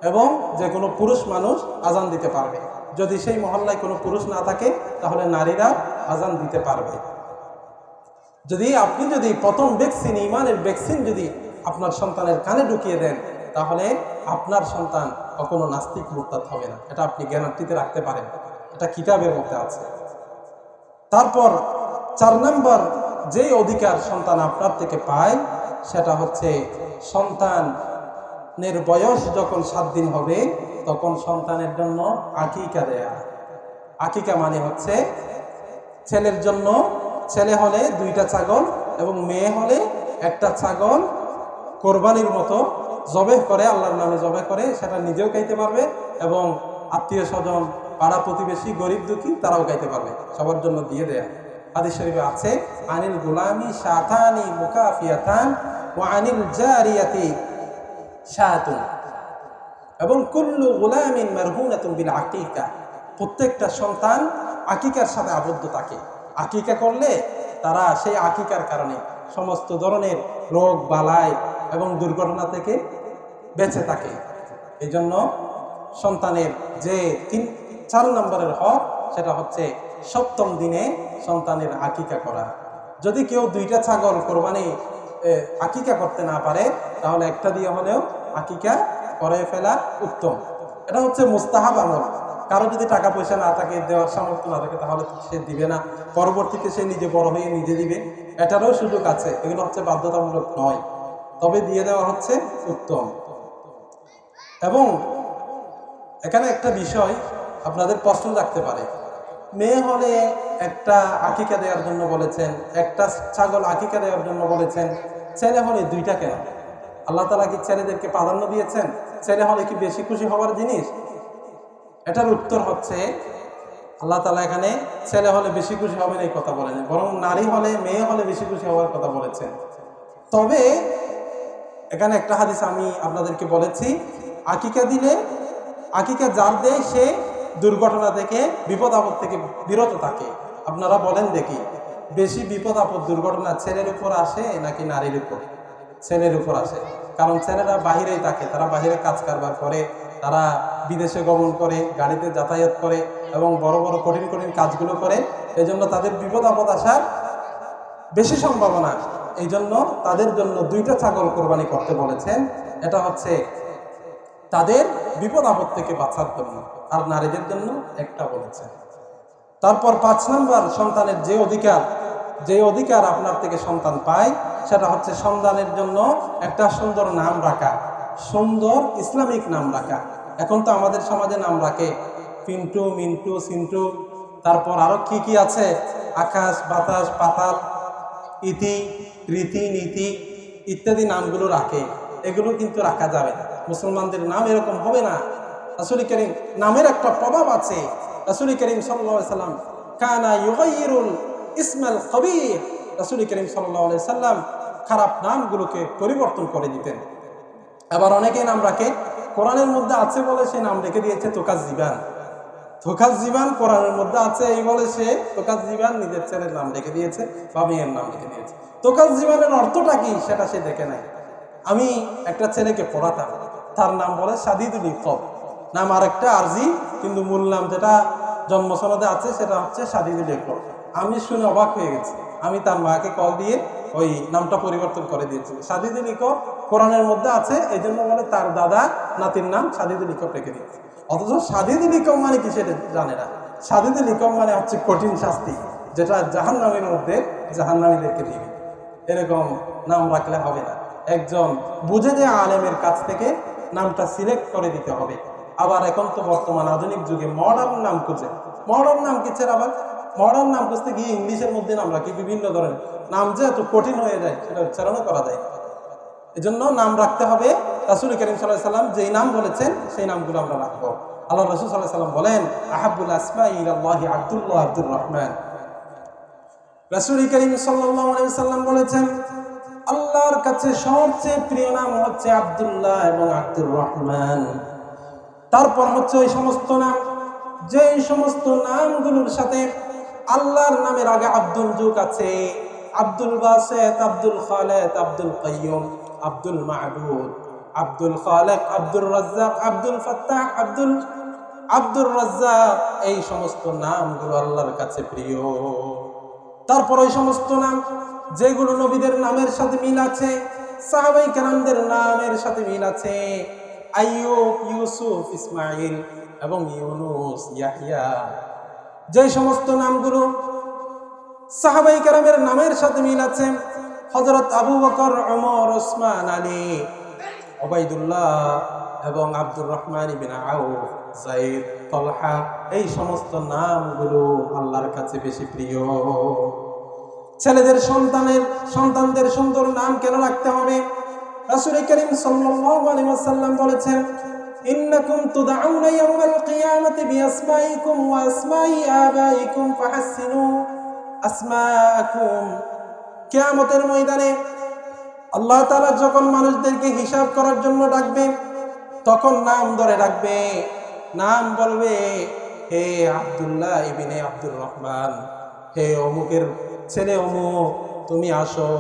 এবং যে কোনো পুরুষ মানুষ আজান দিতে পারবে। যদি সেই মহল্লায় কোনো পুরুষ না থাকে, তাহলে নারীরা আজান দিতে পারবে। আপনি যদি প্রথম ভ্যাকসিন, ইমানের ভ্যাকসিন যদি আপনার সন্তানের কানে ঢুকিয়ে দেন, তাহলে আপনার সন্তান কখনো নাস্তিক মুরতাদ হবে না। এটা আপনি গ্যারান্টিতে রাখতে পারেন, এটা কিতাবের মধ্যে আছে। তারপর 4 নম্বর যে অধিকার সন্তান আপনার থেকে পায়, সেটা হচ্ছে সন্তানের বয়স যখন 7 দিন হবে, তখন সন্তানের জন্য আকিকা দেয়া। আকিকা মানে হচ্ছে ছেলের জন্য, ছেলে হলে 2টা ছাগল এবং মেয়ে হলে 1টা ছাগল কোরবানির মতো জবেহ করে, আল্লাহর নামে জবেহ করে, সেটা নিজেও খাইতে পারবে এবং আত্মীয় স্বজন, পাড়া প্রতিবেশী, গরিব দুঃখী তারাও খাইতে পারবে, সবার জন্য দিয়ে দেয়া। হাদিস শরীফে আছে, আনিল গুলামি শাতানি মুকাফিয়াতান ওয়া আনিল জারিয়াতি শাতুন, এবং কুল্লু গুলামিন মারহুনাতুন বিল আকিকা। প্রত্যেকটা সন্তান আকিকার সাথে আবদ্ধ থাকে। আকিকা করলে তারা সেই আকিকার কারণে সমস্ত ধরনের রোগ বালাই এবং দুর্ঘটনা থেকে বেঁচে থাকে। এই জন্য সন্তানের যে 4 নম্বরের হক, সেটা হচ্ছে 7ম দিনে সন্তানের আকিকা করা। যদি কেউ 2টা ছাগল কোরবানি আকিকা করতে না পারে, তাহলে 1টা দিয়ে হলেও আকিকা করে ফেলা উত্তম। এটা হচ্ছে মুস্তাহাব আমল। কারো যদি টাকা পয়সা না থাকে, দেওয়ার সামর্থ্য না থাকে, তাহলে সে দিবে না, পরবর্তীতে সে নিজে বড় হয়ে নিজে দিবে, এটারও সুযোগ আছে। এগুলো হচ্ছে বাধ্যতামূলক নয়, তবে দিয়ে দেওয়া হচ্ছে উত্তম। এবং এখানে একটা বিষয় আপনাদের প্রশ্ন রাখতে পারে, মেয়ে হলে 1টা আকিকা দেওয়ার জন্য বলেছেন, 1টা ছাগল আকিকা দেওয়ার জন্য বলেছেন, ছেলে হলে 2টা কেন? আল্লাহ তাআলা কি ছেলেদেরকে প্রাধান্য দিয়েছেন? ছেলে হলে কি বেশি খুশি হওয়ার জিনিস? এটার উত্তর হচ্ছে, আল্লাহ তাআলা এখানে ছেলে হলে বেশি খুশি হবেন এই কথা বলেন, বরং নারী হলে, মেয়ে হলে বেশি খুশি হওয়ার কথা বলেছেন। তবে এখানে একটা হাদিস আমি আপনাদেরকে বলেছি, আকিকা দিলে, আকিকা যার দেয় সে দুর্ঘটনা থেকে, বিপদ আপদ থেকে বিরত থাকে। আপনারা বলেন দেখি, বেশি বিপদ আপদ দুর্ঘটনা ছেলের উপর আসে নাকি নারীর উপর? ছেলের উপর আসে। কারণ ছেলেরা বাহিরেই থাকে, তারা বাহিরে কাজ কারবার করে, তারা বিদেশে গমন করে, গাড়িতে যাতায়াত করে এবং বড় বড় কঠিন কঠিন কাজগুলো করে। এই জন্য তাদের বিপদ আপদ আসার বেশি সম্ভাবনা। এই জন্য তাদের জন্য 2টা ছাগল কোরবানি করতে বলেছেন। এটা হচ্ছে তাদের বিপদ আপদ থেকে বাঁচার জন্য। আর নারীদের জন্য 1টা বলেছেন। তারপর 5 নম্বর সন্তানের যে অধিকার আপনার থেকে সন্তান পায়, সেটা হচ্ছে সন্তানের জন্য একটা সুন্দর নাম রাখা, সুন্দর ইসলামিক নাম রাখা। এখন তো আমাদের সমাজে নাম রাখে পিন্টু, মিন্টু, সিন্টু, তারপর আরো কি কি আছে, আকাশ, বাতাস, পাতাল, ইতি, রীতি, নীতি ইত্যাদি নামগুলো রাখে। এগুলো কিন্তু রাখা যাবে না। মুসলমানদের নাম এরকম হবে না। রাসূল করিম নামের একটা প্রভাব আছে। রাসূল করিম সাল্লাল্লাহু আলাইহি সাল্লাম কানা ইউগাইয়িরুল ইসমাল কবীহ, রাসূল করিম সাল্লাল্লাহু আলাইহি সাল্লাম খারাপ নামগুলোকে পরিবর্তন করে দিতেন। আবার অনেকেই নাম রাখে, কোরআনের মধ্যে আছে বলে সে নাম রেখে দিয়েছে তোকাজ্জিবান। তোকাজ্জিবান কোরআনের মধ্যে আছে এই বলে সে তোকাজ্জিবান নিজের ছেলের নাম রেখে দিয়েছে বা মেয়ের নাম রেখে দিয়েছে। তোকাজ্জিবানের অর্থটা কি সেটা সে দেখে নাই। আমি একটা ছেলেকে পড়াতাম, তার নাম বলে সাদিদুল ইকব, নাম আরেকটা আরজি, কিন্তু মূল নাম যেটা জন্ম সনদে আছে সেটা হচ্ছে সাদিদুল ইকব। আমি শুনে অবাক হয়ে গেছি। আমি তার মাকে কল দিয়ে ওই নামটা পরিবর্তন করে দিয়েছি। সাদিদুল ইকব কোরআনের মধ্যে আছে, এই জন্য বলে তার দাদা নাতির নাম সাদিদুল ইকব রেখে দিয়েছে। অথচ সাদিদুল ইকব মানে কি সেটা জানে না। সাদিদুল ইকব মানে হচ্ছে কঠিন শাস্তি, যেটা জাহান্নামের মধ্যে জাহান্নামীদেরকে দিবে। এরকম নাম রাখলে হবে না। একজন বুঝে যে আলেমের কাছ থেকে নামটা সিলেক্ট করে দিতে হবে। আবার এখন তো বর্তমান আধুনিক যুগে মডার্ন নাম খুঁজে, মডার্ন নাম কিসের, আবার মডার্ন নাম খুঁজতে গিয়ে ইংলিশের মধ্যে নাম রাখি, বিভিন্ন ধরনের নাম যে এত কঠিন হয়ে যায় সেটা উচ্চারণও করা যায়। এজন্য নাম রাখতে হবে রাসূল করিম সাল্লাল্লাহু আলাইহি ওয়াসাল্লাম যেই নাম বলেছেন সেই নামগুলো আমরা রাখবো। আল্লাহ রাসূল সাল্লাল্লাহু আলাইহি ওয়াসাল্লাম বলেন, আহাব্বুল আসমাই ইলাল্লাহি আব্দুল্লাহ আব্দুর রহমান। রাসূল করিম সাল্লাল্লাহু আলাইহি ওয়াসাল্লাম বলেছেন, আল্লাহর কাছে সবচেয়ে প্রিয় নাম হচ্ছে আব্দুল্লাহ এবং আব্দুর রহমান। তারপর হচ্ছে ওই সমস্ত নাম, যে সমস্ত নামগুলোর সাথে আল্লাহর নামের আগে আব্দুল যুগ আছে, আব্দুল বাসিত, আব্দুল খালিক, আব্দুল কাইয়ুম, আব্দুল মাহবুদ, আব্দুল খালিক, আব্দুর রাজ্জাক, আব্দুল ফাত্তাহ, আব্দুর রাজ্জাক, এই সমস্ত নামগুলো আল্লাহর কাছে প্রিয়। তারপর ওই সমস্ত নাম যেগুলো নবীদের নামের সাথে মিল আছে, সাহাবায়ে কেরামদের নামের সাথে মিল আছে, আইয়ুব, ইউসুফ, ইসমাইল এবং ইউনুস, ইয়াহইয়া, যে সমস্ত নামগুলো সাহাবায়ে কেরামের নামের সাথে মিল আছে, হযরত আবু বকর, ওমর, ওসমান, আলী, উবাইদুল্লাহ এবং আব্দুর রহমান ইবনে আউফ, যায়েদ, তালহা, এই সমস্ত নামগুলো আল্লাহর কাছে বেশি প্রিয়। ছেলেদের সন্তানদের সুন্দর নাম কেন রাখতে হবে? রাসূল করিম সাল্লাল্লাহু আলাইহি ওয়াসাল্লাম বলেছেন, ইন্নাকুম তুদআউনা ইয়াওমাল কিয়ামাতি বিআসমাইকুম ওয়া আসমাই আবাইকুম ফাহাসসিনু আসমাআকুম। কিয়ামতের ময়দানে আল্লাহ তাআলা যখন মানুষদেরকে হিসাব করার জন্য ডাকবে, তখন নাম ধরে ডাকবে, নাম বলবে, হে আব্দুল্লাহ ইবনে আব্দুর রহমান, হে অমুকের ছেলে অমুক, তুমি আসো।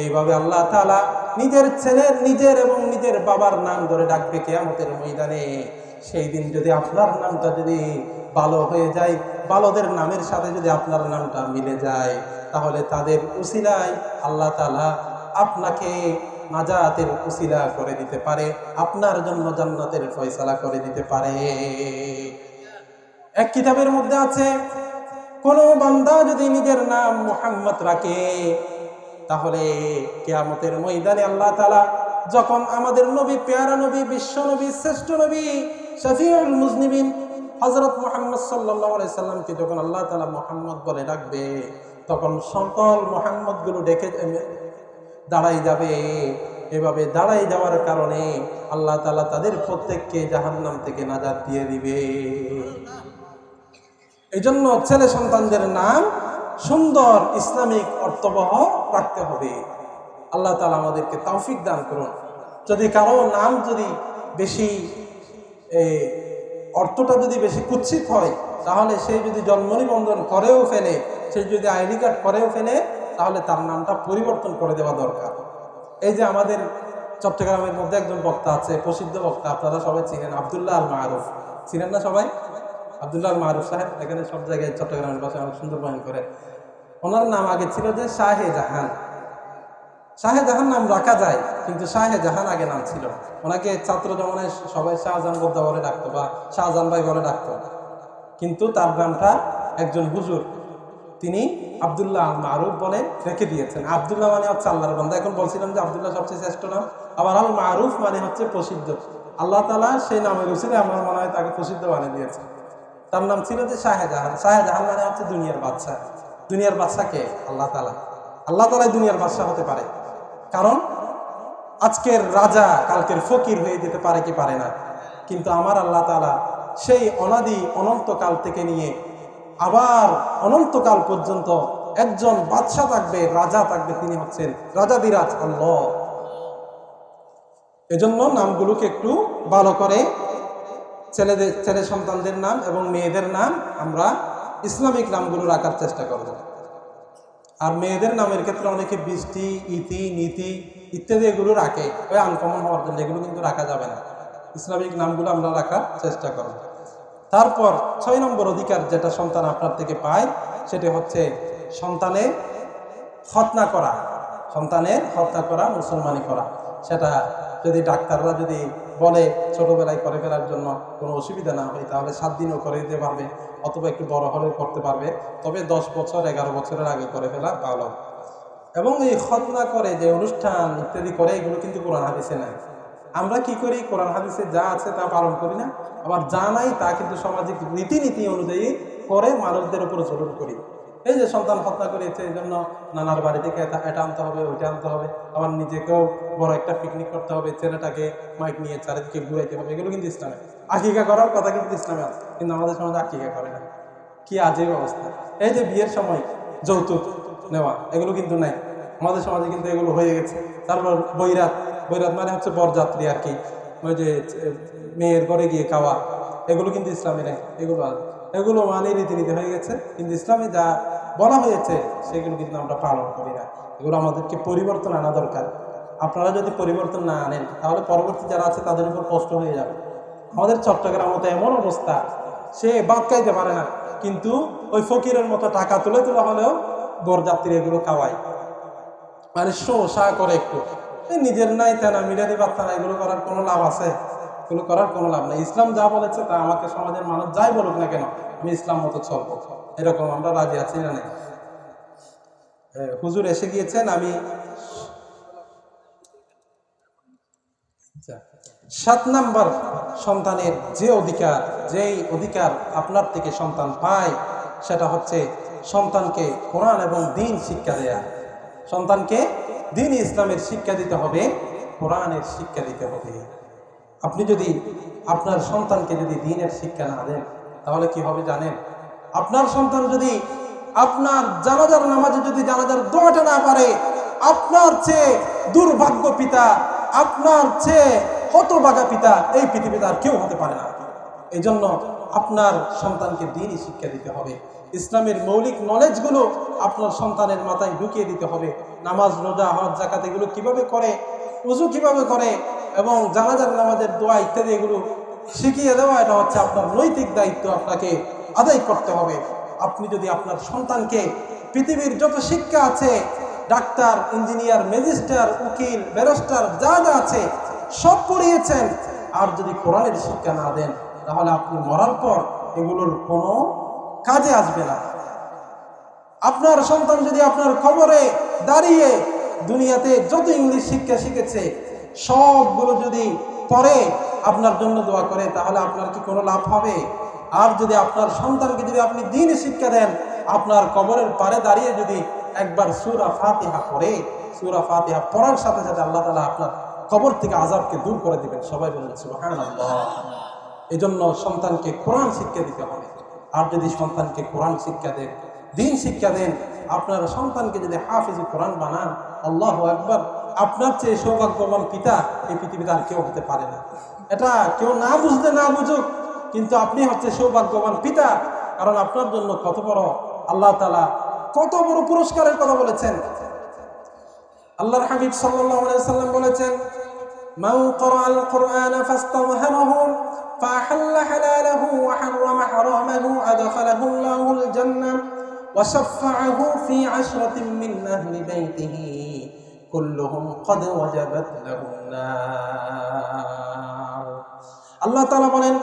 এইভাবে আল্লাহ তাআলা নিজের ছেলের, নিজের এবং নিজের বাবার নাম ধরে ডাকবে কিয়ামতের ময়দানে। সেই দিন যদি আপনার নামটা যদি ভালো হয়ে যায়, ভালোদের নামের সাথে যদি আপনার নামটা মিলে যায়, তাহলে তাদের উসিলায় আল্লাহ তাআলা আপনাকে নাজাতের উসিলা করে দিতে পারে, আপনার জন্য জান্নাতের ফয়সালা করে দিতে পারে। এক কিতাবের মধ্যে আছে, কোন বান্দা যদি নিজের নাম মুহাম্মদ রাখে, তাহলে কিয়ামতের ময়দানে আল্লাহ তাআলা যখন আমাদের নবী, পেয়ারা নবী, বিশ্ব নবী, শ্রেষ্ঠ নবী, শফিউল মুজনিবিন হযরত মুহাম্মদ সাল্লাল্লাহু আলাইহি সাল্লামকে যখন আল্লাহ তাআলা মুহাম্মদ বলে ডাকবে, তখন সকল মুহাম্মদ গুলো ডেকে দাঁড়াই যাবে। এভাবে দাঁড়াই যাওয়ার কারণে আল্লাহ তাআলা তাদের প্রত্যেককে জাহান্নাম থেকে নাজাত দিয়ে দিবে। এই জন্য ছেলে সন্তানদের নাম সুন্দর, ইসলামিক অর্থবহ রাখতে হবে। আল্লাহ তাআলা আমাদেরকে তৌফিক দান করুন। যদি কারো নাম যদি বেশি অর্থটা যদি বেশি কুৎসিত হয়, তাহলে সে যদি জন্ম নিবন্ধন করেও ফেলে, সে যদি আইডি কার্ড করেও ফেলে, তাহলে তার নামটা পরিবর্তন করে দেওয়া দরকার। এই যে আমাদের চট্টগ্রামের মধ্যে একজন বক্তা আছে, প্রসিদ্ধ বক্তা, আপনারা সবাই চিনেন, আব্দুল্লাহ আল মারুফ, চিনেন না সবাই? আব্দুল্লাহ আল মারুফ সাহেব এখানে সব জায়গায় চট্টগ্রামের পাশে অনেক সুন্দর বয়ান করে। ওনার নাম আগে ছিল যে শাহজাহান। শাহজাহান নাম রাখা যায়, কিন্তু শাহজাহান আগে নাম ছিল। ওনাকে ছাত্র জমানায় সবাই শাহজাহান বোদ্ধা বলে ডাকতো বা শাহজাহান ভাই বলে ডাকতো, কিন্তু তার নামটা একজন হুজুর তিনি আব্দুল্লাহ আল মারুফ বলে রেখে দিয়েছেন। আব্দুল্লাহ মানে হচ্ছে আল্লাহর বান্দা। এখন বলছিলাম যে আব্দুল্লাহ সবচেয়ে শ্রেষ্ঠ নাম, আবার আল মারুফ মানে হচ্ছে প্রসিদ্ধ। আল্লাহ তাআলা সেই নামের উসিলায় আমার মনে হয় তাকে প্রসিদ্ধ বানিয়ে দিয়েছে। তার নাম ছিল যে শাহজাহান। শাহজাহান মানে হচ্ছে দুনিয়ার বাদশা। দুনিয়ার বাদশা কে? আল্লাহ তাআলা। আল্লাহ তাআলাই দুনিয়ার বাদশা হতে পারে, কারণ আজকের রাজা কালকের ফকির হয়ে যেতে পারে কি পারে না, কিন্তু আমার আল্লাহ তাআলা সেই অনাদি অনন্তকাল থেকে নিয়ে আবার অনন্তকাল পর্যন্ত একজন বাদশা থাকবে, রাজা থাকবে, তিনি হচ্ছেন রাজাদিরাজ আল্লাহ। এজন্য নামগুলোকে একটু ভালো করে ছেলে সন্তানদের নাম এবং মেয়েদের নাম আমরা ইসলামিক নামগুলো রাখার চেষ্টা করব। আর মেয়েদের নামের ক্ষেত্রে অনেকে বৃষ্টি, ইতি, নীতি ইত্যাদি এগুলো রাখে ওই আনকমন হওয়ার জন্য, এগুলো কিন্তু রাখা যাবে না। ইসলামিক নামগুলো আমরা রাখার চেষ্টা করব। তারপর 6 নম্বর অধিকার যেটা সন্তান আপনার থেকে পায়, সেটা হচ্ছে সন্তানের খতনা করা। সন্তানের খতনা করা, মুসলমানি করা। সেটা যদি ডাক্তাররা যদি বলে ছোটবেলায় করে ফেলার জন্য কোনো অসুবিধা না হয়, তাহলে 7 দিনও করে দিতে পারবে, অথবা একটু বড় হলেও করতে পারবে, তবে 10 বছর 11 বছরের আগে করে ফেলা ভালো। এবং এই খতনা করে যে অনুষ্ঠান ইত্যাদি করে এগুলো কিন্তু কোরআন হাদিসে নাই। আমরা কি করি, কোরআন হাদিসে যা আছে তা পালন করি না, আবার যা নাই তা কিন্তু সামাজিক রীতিনীতি অনুযায়ী করে মানুষদের উপর জরুর করি। এই যে সন্তান খতনা করেছে এই জন্য নানার বাড়ি থেকে এটা আনতে হবে, ওইটা আনতে হবে, আবার নিজেকেও বড় একটা পিকনিক করতে হবে, ছেলেটাকে মাইক নিয়ে চারিদিকে ঘুরাইতে হবে, এগুলো কিন্তু ইসলামে। আকিকা করার কথা কিন্তু ইসলামে আছে, কিন্তু আমাদের সমাজে আকিকা করে না। কি আজীব অবস্থা! এই যে বিয়ের সময় যৌতুক নেওয়া, এগুলো কিন্তু নাই আমাদের সমাজে, কিন্তু এগুলো হয়ে গেছে। তারপর বৈরাত, বৈরাত মানে হচ্ছে বরযাত্রী আর কি, ওই যে মেয়ের ঘরে গিয়ে খাওয়া, এগুলো কিন্তু ইসলামে নেই। এগুলো মানে রীতিনীতি হয়ে গেছে, কিন্তু ইসলামে যা বলা হয়েছে সেগুলো কিন্তু আমরা পালন করি না। এগুলো আমাদেরকে পরিবর্তন আনা দরকার। আপনারা যদি পরিবর্তন না আনেন তাহলে পরবর্তী যারা আছে তাদের উপর কষ্ট হয়ে যাবে। আমাদের চট্টগ্রাম মতো এমন অবস্থা, সে ভাত খাইতে পারে না, কিন্তু ওই ফকিরের মতো টাকা তুলে তুলে হলেও বরযাত্রী এগুলো খাওয়ায়, মানে শোষা করে একটু। নিজের নাই তেনা মিলারি বার্তা না, এগুলো করার কোনো লাভ আছে? এগুলো করার কোনো লাভ নেই। ইসলাম যা বলেছে তা আমাকে সমাজের মানুষ যাই বলুক না কেন, আমি ইসলাম মতো চলবো, এরকম আমরা রাজি আছি না নেই? হুজুর এসে গিয়েছেন, আমি 7 নাম্বার সন্তানের যে অধিকার, যেই অধিকার আপনার থেকে সন্তান পায়, সেটা হচ্ছে সন্তানকে কোরআন এবং দ্বীন শিক্ষা দেয়া। সন্তানকে দ্বীন ইসলামের শিক্ষা দিতে হবে, কোরআনের শিক্ষা দিতে হবে। আপনি যদি আপনার সন্তানকে যদি দ্বীনের শিক্ষা না দেন তাহলে কি হবে জানেন? আপনার সন্তান যদি আপনার জানাজার নামাজে যদি জানাজার দোয়াটা না পারে, আপনার চেয়ে দুর্ভাগ্য পিতা, আপনার চেয়ে হতভাগা পিতা এই পৃথিবীতে আর কেউ হতে পারে না। এই জন্য আপনার সন্তানকে দ্বীনি শিক্ষা দিতে হবে। ইসলামের মৌলিক নলেজগুলো আপনার সন্তানের মাথায় ঢুকিয়ে দিতে হবে। নামাজ, রোজা, হজ, যাকাত এগুলো কিভাবে করে, উযু কিভাবে করে, এবং জানাজার নামাজের দোয়া ইত্যাদি এগুলো শিখিয়ে দেওয়া, এটা হচ্ছে আপনার নৈতিক দায়িত্ব, আপনাকে আদায় করতে হবে। আপনি যদি আপনার সন্তানকে পৃথিবীর যত শিক্ষা আছে, ডাক্তার, ইঞ্জিনিয়ার, ম্যাজিস্ট্রেট, উকিল, ব্যারিস্টার যা যা আছে সব পড়িয়েছেন, আর যদি কোরআনের শিক্ষা না দেন তাহলে আপনি মরার পর এগুলোর কোনো কাজে আসবে না। আপনার সন্তান যদি আপনার কবরে দাঁড়িয়ে দুনিয়াতে যত ইংলিশ শিক্ষা শিখেছে সবগুলো যদি পরে আপনার জন্য দোয়া করে, তাহলে আপনার কি কোনো লাভ হবে? আর যদি আপনার সন্তানকে যদি আপনি দ্বীনি শিক্ষা দেন, আপনার কবরের পারে দাঁড়িয়ে যদি একবার সূরা ফাতিহা পড়ে, সূরা ফাতিহা পড়ার সাথে সাথে আল্লাহ তাআলা আপনার কবর থেকে আযাবকে দূর করে দিবেন। সবাই বলেন সুবহানাল্লাহ। এই জন্য সন্তানকে কোরআন শিক্ষা দিতে হবে। আর যদি সন্তানকে কোরআন শিক্ষা দেন, দ্বীন শিক্ষা দেন, আপনার সন্তানকে যদি হাফিজুল কোরআন বানান, আল্লাহু আকবার, আপনার চেয়ে সৌভাগ্যবান পিতা এই পৃথিবীতে আর কেউ হতে পারে না। এটা কেউ না বুঝতে না বুঝুক, কিন্তু আপনি হচ্ছে সৌভাগ্যবান পিতা, কারণ আপনার জন্য কত বড় আল্লাহ তাআলা কত বড় পুরস্কারের কথা বলেছেন। আল্লাহর হাবিব সাল্লাল্লাহু আলাইহি ওয়াসাল্লাম বলেছেন, মান ক্বরাআল কুরআনা ফাস্তাযহারাহু ফাহাল্লা হালালাহু ওয়া হাররামা হারামাহু আদখালাহু আল্লাহুল জান্নাহ ওয়া শাফাআহু ফি 'আশরাতিন মিন আহলি বাইতিহি কুল্লুহুম ক্বাদ ওয়াজাবাত লাহুন নার। আল্লাহ তাআলা বলেন,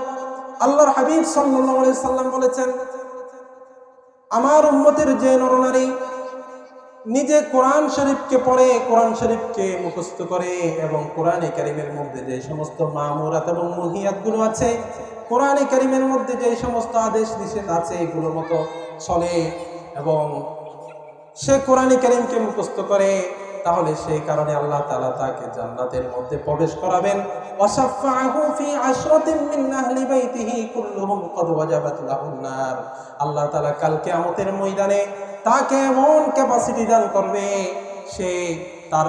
আল্লাহর হাবিব সাল্লাল্লাহু আলাইহি ওয়াসাল্লাম বলেছেন, আমার উম্মতের যে নরনারী নিজে কোরআন শরীফকে পড়ে, কোরআন শরীফকে মুখস্থ করে, এবং কোরআনে কারীমের মধ্যে যে সমস্ত মামুরাত এবং মুনহিয়াতগুলো আছে, কোরআনে কারীমের মধ্যে যে সমস্ত আদেশ নিষেধ আছে এগুলোর মতো চলে, এবং সে কোরআনে কারীমকে মুখস্থ করে, তাহলে সেই কারণে আল্লাহ তাআলা তাকে জান্নাতের মধ্যে প্রবেশ করাবেন। ওয়াশাফাআহু ফি 'আশরাতিন মিন আহলি বাইতিহি কুল্লুহুম ক্বাদ ওয়াজাবাত লাহুন নার। আল্লাহ তাআলা কাল কিয়ামতের ময়দানে তাকে এমন ক্যাপাসিটি দান করবে, সে তার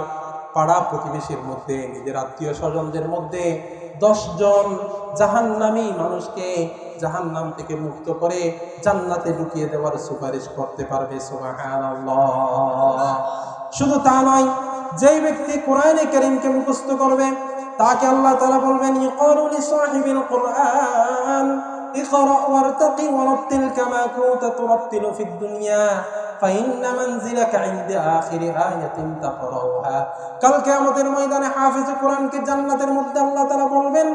পাড়া প্রতিবেশীর মধ্যে, নিজের আত্মীয় স্বজনদের মধ্যে 10 জন জাহান্নামী মানুষকে জাহান্নাম থেকে মুক্ত করে জান্নাতে ঢুকিয়ে দেওয়ার সুপারিশ করতে পারবে। সুবহানাল্লাহ। শুধু তা নয়, যেই ব্যক্তি কোরআনে কারীমকে মুখস্থ করবে তাকে আল্লাহ তাআলা বলবেন, ইকালু লিসাহিবিল কুরআন ইকরা ওয়ারতাকি ওয়ারাত্তিল কামা কুনতা তুরাত্তিলু ফিদ দুনিয়া ফাইন্না মানজিলাকা ইনদা আখিরি আয়াতিন তাকরাউহা। কাল কিয়ামতের ময়দানে হাফেজে কোরআনকে জান্নাতের মধ্যে আল্লাহ তাআলা বলবেন,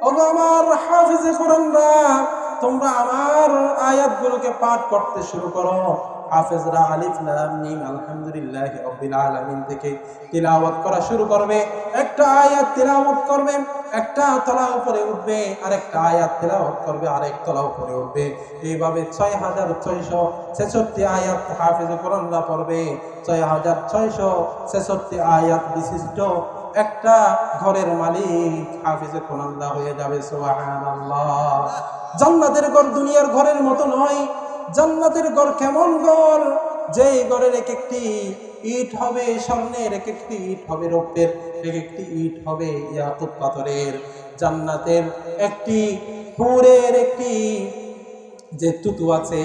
ওগো আমার হাফেজে কোরআনরা, তোমরা আমার আয়াতগুলোকে পাঠ করতে শুরু করো, হাফেজরা আলিফ লাম মিম আলহামদুলিল্লাহি রাব্বিল আলামিন থেকে তিলাওয়াত করা শুরু করবে। একটা আয়াত তিলাওয়াত করবে, একটা তলা উপরে উঠবে, আরেকটা আয়াত তিলাওয়াত করবে, আরেক তলা উপরে উঠবে। এইভাবে 6666 আয়াত হাফেজ কোরআনরা পড়বে। 6666 আয়াত বিশিষ্ট একটা ঘরের মালিক হাফেজে কোরআনরা হয়ে যাবে। সুবহানাল্লাহ। জান্নাতের ঘর দুনিয়ার ঘরের মতো নয়। জান্নাতের ঘর কেমন ঘর? যেই ঘরের এক একটি ইট হবে স্বর্ণের, এক একটি ইট হবে রৌপ্যের, এক একটি ইট হবে ইয়াকুত পাথরের। জান্নাতের একটি হুরের একটি যে তুতু আছে,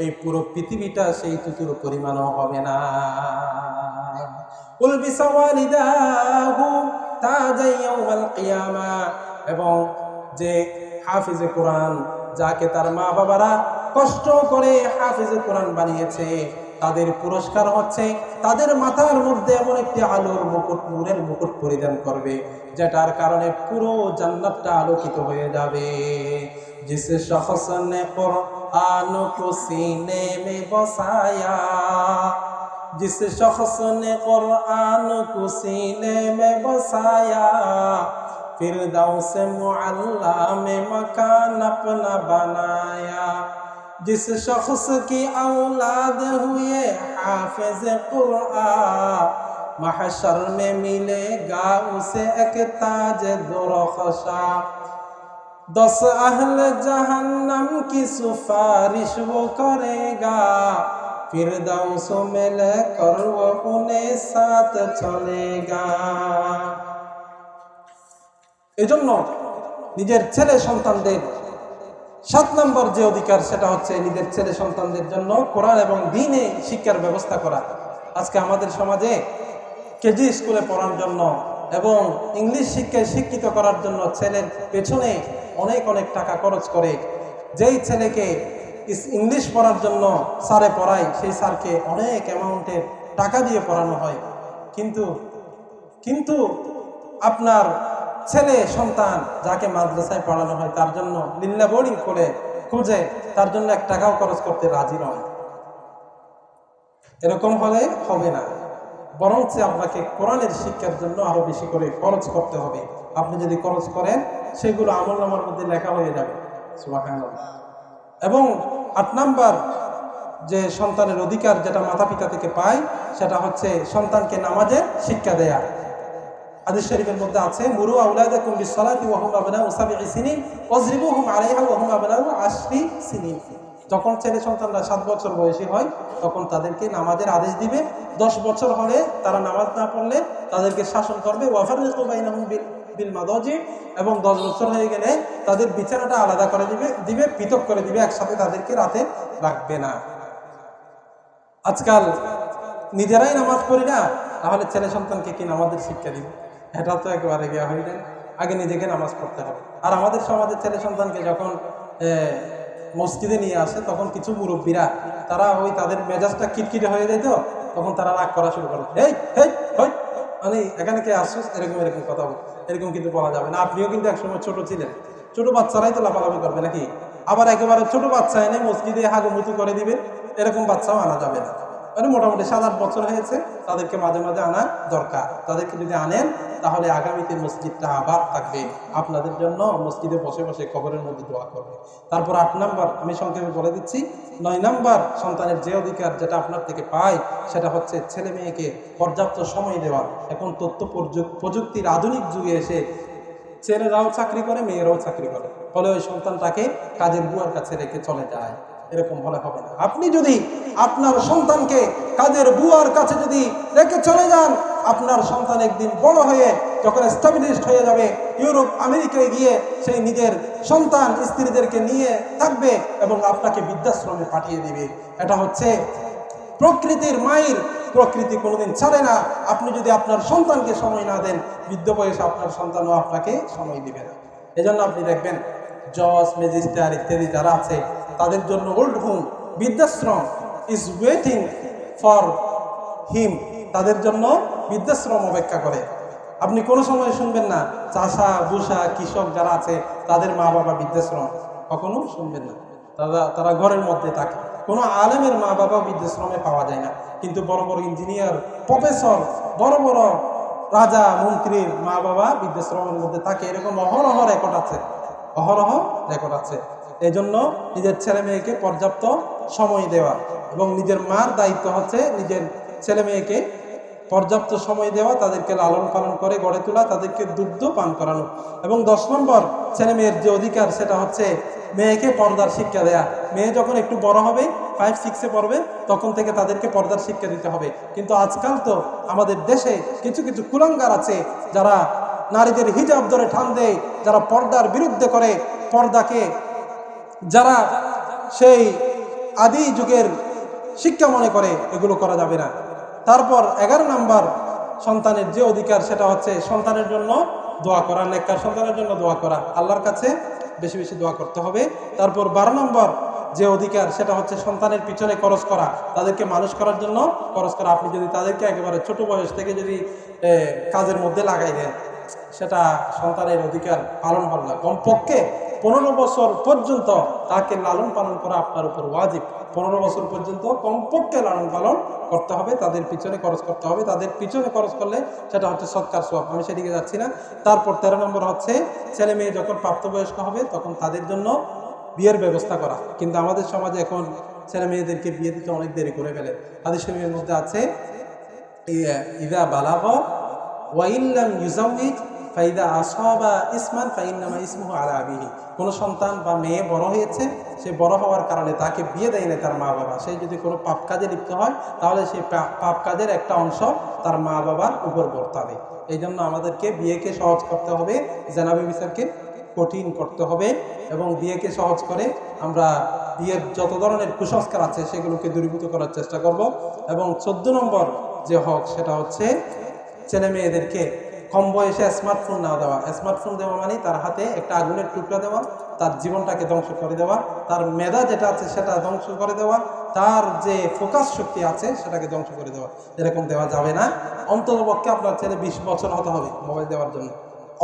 এই পুরো পৃথিবীটা সেই তুতুর পরিমাণও হবে না। উলবিসা ওয়ালিদাহু তাজাই ইয়াউমাল কিয়ামা। এবং যে হাফিজে কোরআন, যাকে তার মা বাবারা কষ্ট করে হাফিজে কোরআন বানিয়েছে, তাদের পুরস্কার হচ্ছে তাদের মাথার মধ্যে এমন একটি আলোর মুকুট, নূরের মুকুট পরিধান করবে, যেটার কারণে পুরো জান্নাতটা আলোকিত হয়ে যাবে। जिस शख्स ने कुरान को सीने में बसाया, जिस शख्स ने कुरान को सीने में बसाया, फिरदौस मुअल्ला में मकान अपना बनाया। जिस शख्स की औलाद हुए हाफिज कुरान, महशर में मिलेगा उसे एक ताज दुरख्शा। 10 अहल जहन्नम की सिफारिश वो करेगा, फिरदौस में लेकर वो उन्हें साथ चलेगा। এজন্য নিজের ছেলে সন্তানদের 7 নম্বর যে অধিকার, সেটা হচ্ছে নিজের ছেলে সন্তানদের জন্য কোরআন এবং দ্বীনে শিক্ষার ব্যবস্থা করা। আজকে আমাদের সমাজে কেজি স্কুলে পড়ার জন্য এবং ইংলিশ শিক্ষায় শিক্ষিত করার জন্য ছেলের পেছনে অনেক অনেক টাকা খরচ করে। যেই ছেলেকে ইংলিশ পড়ার জন্য স্যারে পড়ায়, সেই স্যারকে অনেক অ্যামাউন্টের টাকা দিয়ে পড়ানো হয়। কিন্তু আপনার ছেলে সন্তান যাকে মাদ্রাসায় পড়ানো হয়, তার জন্য লিল্লা বোর্ডিং করে খুঁজে তার জন্য 1 টাকাও খরচ করতে রাজি নয়। এরকম হলে হবে না, বরঞ্চ আপনাকে কোরআনের শিক্ষার জন্য আরো বেশি করে খরচ করতে হবে। আপনি যদি খরচ করেন, সেগুলো আমলনামার মধ্যে লেখা হয়ে যাবে। সুবহানাল্লাহ। এবং 8 নাম্বার যে সন্তানের অধিকার, যেটা মাতা পিতা থেকে পায়, সেটা হচ্ছে সন্তানকে নামাজের শিক্ষা দেয়া। হাদিস শরীফের মধ্যে আছে, মুরু আওলাদাকুম বিসসালাতি ওয়া হুম আবনাউ 7 সিনিন ওয়াজরিবুহুম আলাইহা ওয়া হুম আবনাউ 10 সিনিন। যখন ছেলে সন্তানরা 7 বছর বয়সী হয়, তখন তাদেরকে নামাজের আদেশ দিবে। 10 বছর হলে তারা নামাজ না পড়লে তাদেরকে শাসন করবে। ওয়াফাররিকু বাইনাহুম বিল মাদাজি। এবং 10 বছর হয়ে গেলে তাদের বিছানাটা আলাদা করে দিবে, পৃথক করে দিবে, একসাথে তাদেরকে রাতে রাখবে না। আজকাল নিজেরাই নামাজ পড়ি না, তাহলে ছেলে সন্তানকে কি নামাজের শিক্ষা দিব? এটা তো একেবারে গিয়া হয়ে যায়। আগে নিজেকে নামাজ পড়তে হবে। আর আমাদের সমাজের ছেলে সন্তানকে যখন মসজিদে নিয়ে আসে, তখন কিছু মুরব্বীরা, তারা ওই তাদের মেজাজটা খিটখিটে হয়ে যায়, তো তখন তারা রাগ করা শুরু করে। মানে এখানে কে আসছিস, এরকম কথা বল, এরকম কিন্তু বলা যাবে না। আপনিও কিন্তু একসময় ছোট ছিলেন, ছোট বাচ্চারাই তো লাফালাফি করবে নাকি? আবার একেবারে ছোট বাচ্চা এনে মসজিদে হাগুমুতু করে দিবেন, এরকম বাচ্চাও আনা যাবে না। মানে মোটামুটি 7-8 বছর হয়েছে, তাদেরকে মাঝে মাঝে আনা দরকার। তাদেরকে যদি আনেন, তাহলে আগামীতে মসজিদটা আবাদ থাকবে। আপনাদের জন্য মসজিদে বসে বসে কবরের মধ্যে দোয়া করবে। তারপর 8 নাম্বার আমি সংক্ষেপে বলে দিচ্ছি। 9 নাম্বার সন্তানের যে অধিকার, যেটা আপনার থেকে পায়, সেটা হচ্ছে ছেলে মেয়েকে পর্যাপ্ত সময় দেওয়া। এখন তথ্য প্রযুক্তির আধুনিক যুগে এসে ছেলেরাও চাকরি করে, মেয়েরাও চাকরি করে, ফলে ওই সন্তানটাকে কাজের বুয়ার কাছে রেখে চলে যায়। এরকম হলে হবে না। আপনি যদি আপনার সন্তানকে কাজের বুয়ার কাছে যদি রেখে চলে যান, আপনার সন্তান একদিন বড় হয়ে যখন এস্টাবলিশড হয়ে যাবে, ইউরোপ আমেরিকায় গিয়ে সেই নিজের সন্তান স্ত্রীদেরকে নিয়ে থাকবে এবং আপনাকে বৃদ্ধাশ্রমে পাঠিয়ে দিবে। এটা হচ্ছে প্রকৃতির মায়ের। প্রকৃতি কোনোদিন ছাড়ে না। আপনি যদি আপনার সন্তানকে সময় না দেন, বৃদ্ধ বয়সে আপনার সন্তানও আপনাকে সময় দিবে না। এজন্য আপনি দেখবেন জজ, ম্যাজিস্ট্রেট ইত্যাদি যারা আছে, তাদের জন্য ওল্ড হোম, বৃদ্ধাশ্রম ইজ ওয়েটিং ফর হিম। তাদের জন্য বৃদ্ধাশ্রম অপেক্ষা করে। আপনি কোনো সময় শুনবেন না চাষা বুষা কৃষক যারা আছে, তাদের মা বাবা বৃদ্ধাশ্রম, কখনো শুনবেন না। তারা ঘরের মধ্যে থাকে। কোনো আলেমের মা বাবা বৃদ্ধাশ্রমে পাওয়া যায় না, কিন্তু বড় বড় ইঞ্জিনিয়ার, প্রফেসর, বড় বড় রাজা মন্ত্রীর মা বাবা বৃদ্ধাশ্রমের মধ্যে থাকে। এরকম অহরহ রেকর্ড আছে, অহরহ রেকর্ড আছে। এই জন্য নিজের ছেলে মেয়েকে পর্যাপ্ত সময় দেওয়া, এবং নিজের মার দায়িত্ব হচ্ছে নিজের ছেলে মেয়েকে পর্যাপ্ত সময় দেওয়া, তাদেরকে লালন পালন করে গড়ে তোলা, তাদেরকে দুগ্ধ পান করানো। এবং 10 নম্বর ছেলে মেয়ের যে অধিকার, সেটা হচ্ছে মেয়েকে পর্দার শিক্ষা দেয়া। মেয়ে যখন একটু বড় হবে, 5-6-এ পড়বে, তখন থেকে তাদেরকে পর্দার শিক্ষা দিতে হবে। কিন্তু আজকাল তো আমাদের দেশে কিছু কিছু কুলাঙ্গার আছে, যারা নারীদের হিজাব ধরে টান দেয়, যারা পর্দার বিরুদ্ধে করে, পর্দাকে যারা সেই আদি যুগের শিক্ষা মনে করে, এগুলো করা যাবে না। তারপর 11 নম্বর সন্তানের যে অধিকার, সেটা হচ্ছে সন্তানের জন্য দোয়া করা, নেককার সন্তানের জন্য দোয়া করা, আল্লাহর কাছে বেশি বেশি দোয়া করতে হবে। তারপর 12 নম্বর যে অধিকার, সেটা হচ্ছে সন্তানের পিছনে খরচ করা, তাদেরকে মানুষ করার জন্য খরচ করা। আপনি যদি তাদেরকে একেবারে ছোট বয়স থেকে যদি কাজের মধ্যে লাগাই দেন, সেটা সন্তানের অধিকার পালন হবে না। কমপক্ষে 15 বছর পর্যন্ত তাকে লালন পালন করা আপনার উপর ওয়াজিব। 15 বছর পর্যন্ত কমপক্ষে লালন পালন করতে হবে, তাদের পিছনে খরচ করতে হবে। তাদের পিছনে খরচ করলে সেটা হচ্ছে সৎকার সওয়াব, আমি সেদিকে যাচ্ছি না। তারপর 13 নম্বর হচ্ছে ছেলে মেয়ে যখন প্রাপ্তবয়স্ক হবে, তখন তাদের জন্য বিয়ের ব্যবস্থা করা। কিন্তু আমাদের সমাজে এখন ছেলে মেয়েদেরকে বিয়ে দিতে অনেক দেরি করে ফেলে। হাদিস শরীফের মধ্যে আছে, ইযা বালাগ ওয়া ইল্লাম ইউজাউইজ ফাইদা আসাবা ইসমান ফাইন্নামা ইসমুহু আলা আবিহি। কোনো সন্তান বা মেয়ে বড় হয়েছে, সে বড় হওয়ার কারণে তাকে বিয়ে দেয় না তার মা বাবা, সে যদি কোনো পাপ কাজে লিপ্ত হয়, তাহলে সেই পাপ কাজের একটা অংশ তার মা বাবার উপর বর্তাবে। এই জন্য আমাদেরকে বিয়েকে সহজ করতে হবে, জেনাবি বিচারকে কঠিন করতে হবে, এবং বিয়েকে সহজ করে আমরা বিয়ের যত ধরনের কুসংস্কার আছে সেগুলোকে দূরীভূত করার চেষ্টা করব। এবং 14 নম্বর যে হক, সেটা হচ্ছে ছেলে মেয়েদেরকে কম বয়সে স্মার্টফোন না দেওয়া। স্মার্টফোন দেওয়া মানে তার হাতে একটা আগুনের টুকরা দেওয়া, তার জীবনটাকে ধ্বংস করে দেওয়া, তার মেধা যেটা আছে সেটা ধ্বংস করে দেওয়া, তার যে ফোকাস শক্তি আছে সেটাকে ধ্বংস করে দেওয়া। এরকম দেওয়া যাবে না। অন্ততপক্ষে আপনার ছেলে 20 বছর হতে হবে মোবাইল দেওয়ার জন্য।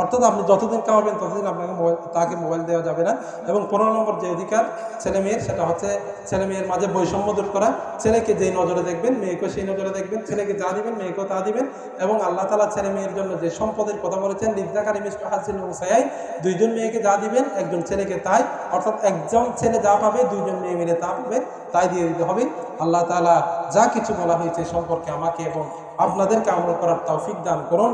অর্থাৎ আপনি যতদিন কামাবেন ততদিন আপনাকে তাকে মোবাইল দেওয়া যাবে না। এবং 15 নম্বর যে অধিকার ছেলে মেয়ের, সেটা হচ্ছে ছেলে মেয়ের মাঝে বৈষম্য দূর করা। ছেলেকে যেই নজরে দেখবেন, মেয়েকেও সেই নজরে দেখবেন। ছেলেকে যা দিবেন, মেয়েকেও তা দিবেন। এবং আল্লাহ তাআলা ছেলে মেয়ের জন্য যে সম্পদের কথা বলেছেন, লিযযাকারি মিসলু হাজ্জিল উনসায়াইন, 2 জন মেয়েকে যা দিবেন, 1 জন ছেলেকে তাই। অর্থাৎ একজন ছেলে যা পাবে, 2 জন মেয়ে মিলে তা পাবে, তাই দিয়ে দিতে হবে। আল্লাহ তাআলা যা কিছু বলা হয়েছে সম্পর্কে আমাকে এবং আপনাদেরকে আমল করার তৌফিক দান করুন।